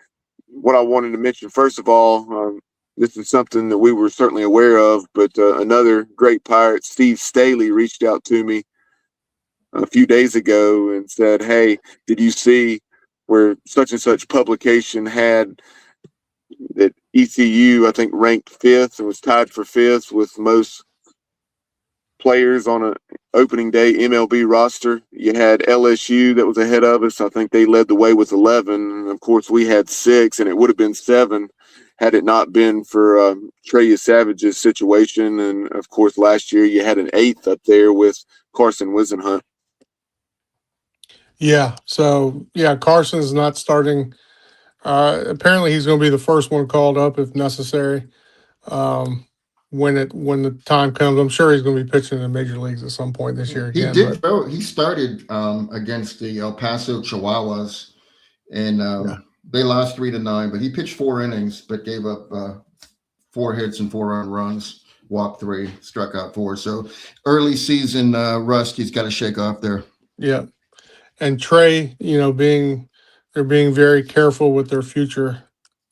Speaker 1: what I wanted to mention, first of all, this is something that we were certainly aware of, but another great Pirate, Steve Staley, reached out to me a few days ago and said, hey, did you see where such and such publication had that ECU, I think, ranked 5th and was tied for 5th with most players on an opening day MLB roster? You had LSU that was ahead of us. I think they led the way with 11. And of course, we had 6, and it would have been 7 had it not been for Trey Savage's situation. And of course, last year you had an 8th up there with Carson Wisenhunt.
Speaker 2: Yeah. So Carson's not starting. Apparently, he's going to be the first one called up if necessary. When the time comes, I'm sure he's going to be pitching in the major leagues at some point this year again.
Speaker 3: He started against the El Paso Chihuahuas, and they lost 3-9. But he pitched 4 innings, but gave up 4 hits and 4 earned runs, walked 3, struck out 4. So early season rust, he's got to shake off there.
Speaker 2: Yeah, and Trey, they're being very careful with their future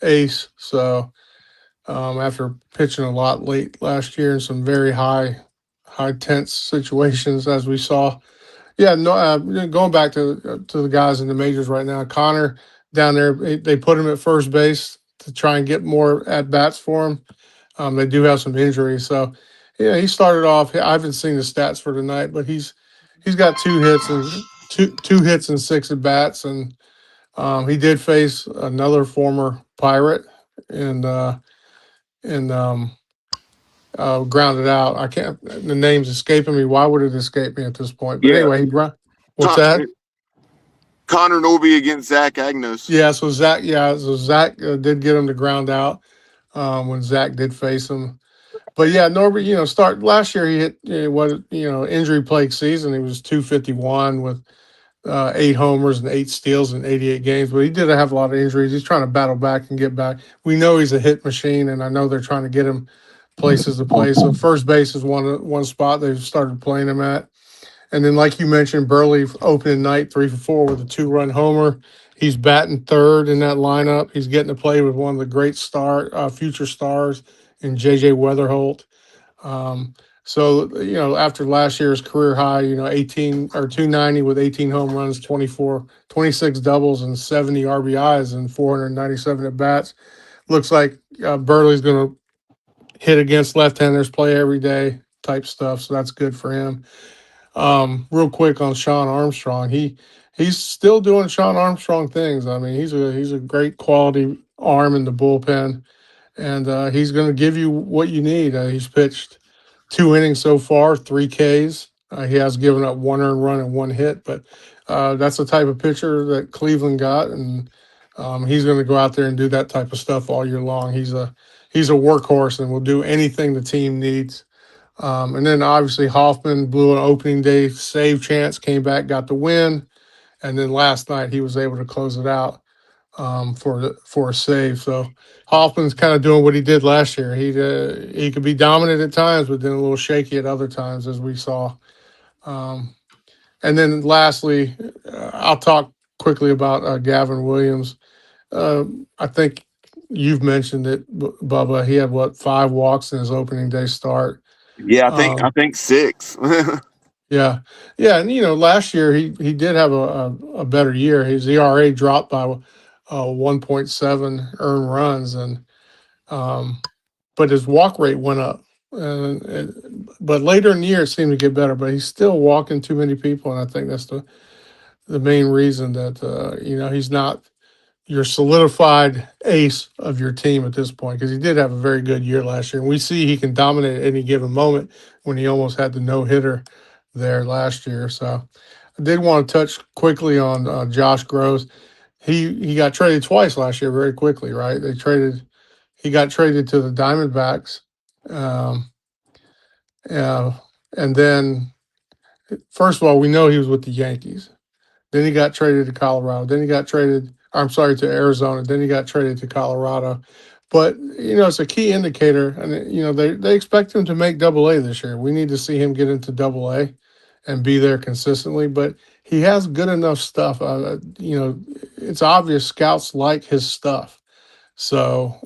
Speaker 2: ace. So after pitching a lot late last year in some very high tense situations, as we saw. Yeah, no. Going back to the guys in the majors right now, Connor down there, they put him at first base to try and get more at bats for him. They do have some injuries, so he started off. I haven't seen the stats for tonight, but he's got 2 hits and two hits and 6 at bats, and he did face another former Pirate and grounded out. I can't. The name's escaping me. Why would it escape me at this point? But anyway, what's that?
Speaker 1: Connor Norby against Zach Agnos.
Speaker 2: Yeah. So Zach did get him to ground out when Zach did face him. But yeah, Norby, start last year he hit injury plagued season. He was 251 with 8 homers and 8 steals in 88 games. But he did have a lot of injuries. He's trying to battle back and get back. We know he's a hit machine, and I know they're trying to get him places to play. So first base is one spot they've started playing him at. And then, like you mentioned, Burley opening night 3 for 4 with a 2-run homer. He's batting third in that lineup. He's getting to play with one of the great future stars in J.J. Weatherholt. So after last year's career high, 18 or 290 with 18 home runs, 26 doubles, and 70 RBIs and 497 at bats. Looks like Burley's going to hit against left-handers, play every day type stuff. So that's good for him. Real quick on Sean Armstrong, he he's still doing Sean Armstrong things. I mean, he's a great quality arm in the bullpen, and he's going to give you what you need. He's pitched 2 innings so far, 3 Ks. He has given up 1 earned run and 1 hit, but that's the type of pitcher that Cleveland got, and he's going to go out there and do that type of stuff all year long. He's a workhorse and will do anything the team needs. And then obviously Hoffman blew an opening day save chance, came back, got the win, and then last night he was able to close it out for a save. So Hoffman's kind of doing what he did last year. He could be dominant at times, but then a little shaky at other times, as we saw. And then lastly, I'll talk quickly about Gavin Williams. I think you've mentioned it, Bubba. He had 5 walks in his opening day start.
Speaker 1: Yeah, I think 6.
Speaker 2: Yeah, and last year he did have a better year. His ERA dropped by 1.7 earned runs, and but his walk rate went up. But later in the year it seemed to get better. But he's still walking too many people, and I think that's the main reason that he's not your solidified ace of your team at this point, because he did have a very good year last year, and we see he can dominate at any given moment when he almost had the no-hitter there last year. So I did want to touch quickly on Josh Groves. He got traded twice last year very quickly, right? He got traded to the Diamondbacks, um, and then first of all, we know he was with the Yankees. Then he got traded to Colorado. Then he got traded, I'm sorry, to Arizona. Then he got traded to Colorado. But, it's a key indicator. And, they expect him to make Double-A this year. We need to see him get into Double-A and be there consistently. But he has good enough stuff. It's obvious scouts like his stuff. So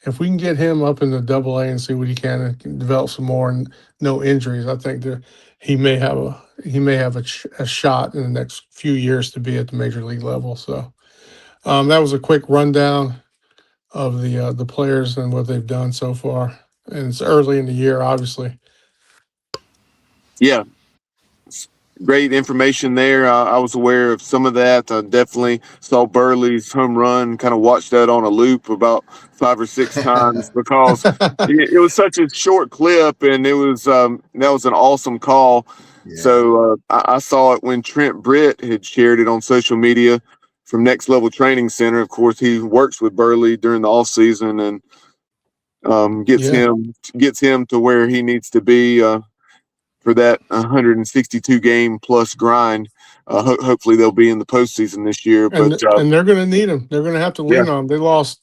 Speaker 2: if we can get him up in the Double-A and see what he can and develop some more and no injuries, I think he may have a shot in the next few years to be at the major league level. So that was a quick rundown of the players and what they've done so far. And it's early in the year, obviously.
Speaker 1: Yeah, great information there. I was aware of some of that. I definitely saw Burley's home run, kind of watched that on a loop about 5 or 6 times because it was such a short clip, and it was that was an awesome call. Yeah. So I saw it when Trent Britt had shared it on social media from Next Level Training Center. Of course, he works with Burley during the off season and gets him to where he needs to be for that 162 game plus grind. Hopefully they'll be in the postseason this year.
Speaker 2: And they're going to need him. They're going to have to lean on him. They lost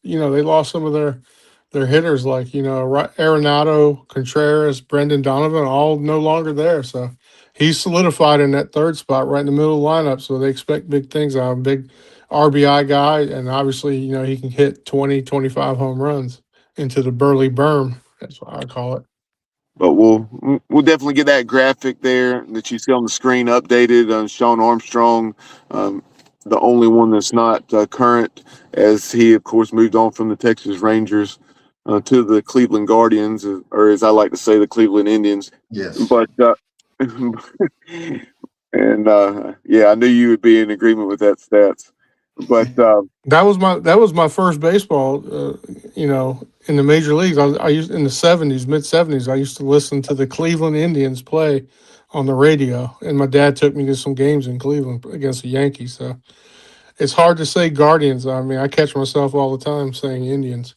Speaker 2: some of their hitters like, Arenado, Contreras, Brendan Donovan, all no longer there. So he's solidified in that third spot right in the middle of the lineup. So they expect big things out of him. Big RBI guy. And obviously, he can hit 20, 25 home runs into the Burley berm. That's what I call it.
Speaker 1: But we'll definitely get that graphic there that you see on the screen updated on Sean Armstrong, the only one that's not current, as he, of course, moved on from the Texas Rangers to the Cleveland Guardians, or as I like to say, the Cleveland Indians.
Speaker 3: Yes.
Speaker 1: But and I knew you would be in agreement with that stats. But
Speaker 2: that was my first baseball, in the major leagues. I used in the mid-70s. I used to listen to the Cleveland Indians play on the radio, and my dad took me to some games in Cleveland against the Yankees. So it's hard to say Guardians. I mean, I catch myself all the time saying Indians.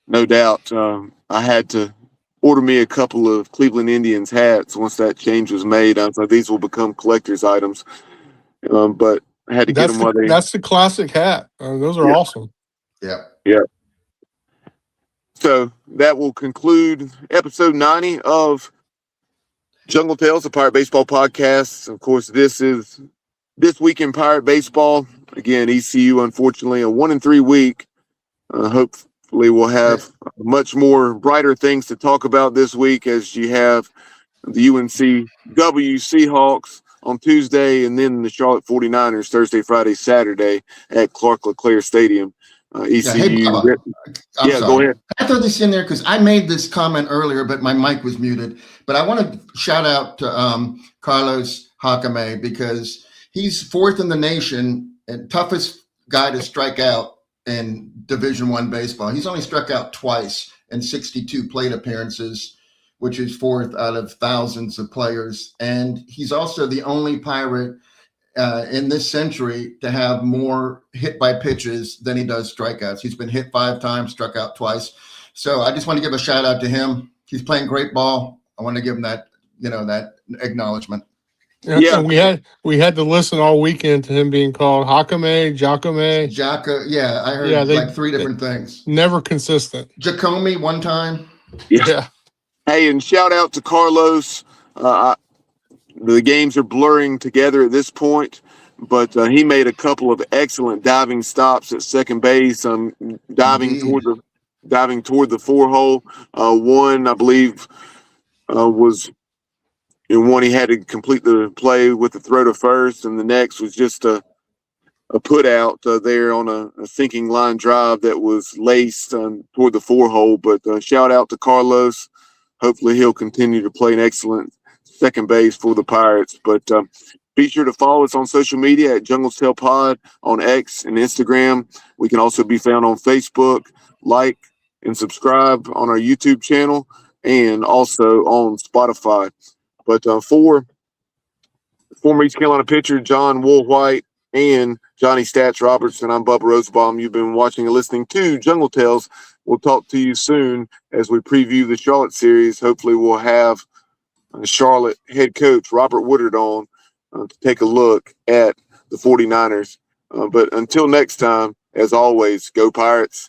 Speaker 1: No doubt. I had to order me a couple of Cleveland Indians hats once that change was made. I thought these will become collector's items, but I had to get them while they.
Speaker 2: That's the classic hat. Those are awesome.
Speaker 3: Yeah.
Speaker 1: Yeah. So that will conclude episode 90 of Jungle Tales, the Pirate Baseball Podcast. Of course, this is This Week in Pirate Baseball. Again, ECU, unfortunately, a 1-3 week. Hopefully we'll have much more brighter things to talk about this week, as you have the UNCW Seahawks on Tuesday, and then the Charlotte 49ers Thursday, Friday, Saturday at Clark-LeClair Stadium.
Speaker 3: Yeah, hey,
Speaker 1: ECU.
Speaker 3: Bubba. I'm
Speaker 1: Yeah,
Speaker 3: sorry.
Speaker 1: go ahead.
Speaker 3: I throw this in there because I made this comment earlier, but my mic was muted. But I want to shout out to Carlos Hakame because he's fourth in the nation and toughest guy to strike out in Division I baseball. He's only struck out twice in 62 plate appearances, which is fourth out of thousands of players. And he's also the only Pirate in this century to have more hit by pitches than he does strikeouts. He's been hit 5 times, struck out twice. So I just want to give a shout out to him. He's playing great ball. I want to give him that, that acknowledgement.
Speaker 2: Yeah, and we had to listen all weekend to him being called Hakame, Jacome.
Speaker 3: Jaka, yeah, I heard like 3 different things.
Speaker 2: Never consistent.
Speaker 3: Jacome one time.
Speaker 2: Yeah.
Speaker 1: Hey, and shout out to Carlos. The games are blurring together at this point, but he made a couple of excellent diving stops at second base, diving toward the 4-hole. One, I believe, was one he had to complete the play with the throw to first, and the next was just a put out there on a sinking line drive that was laced toward the 4-hole. But shout out to Carlos. Hopefully he'll continue to play an excellent second base for the Pirates. But be sure to follow us on social media at Jungle's Tail Pod on X and Instagram. We can also be found on Facebook. Like and subscribe on our YouTube channel and also on Spotify. But for former East Carolina pitcher John Woolwhite and Johnny Stats Robertson, I'm Bubba Rosebaum. You've been watching and listening to Jungle Tales. We'll talk to you soon as we preview the Charlotte series. Hopefully we'll have Charlotte head coach Robert Woodard on to take a look at the 49ers. But until next time, as always, go Pirates.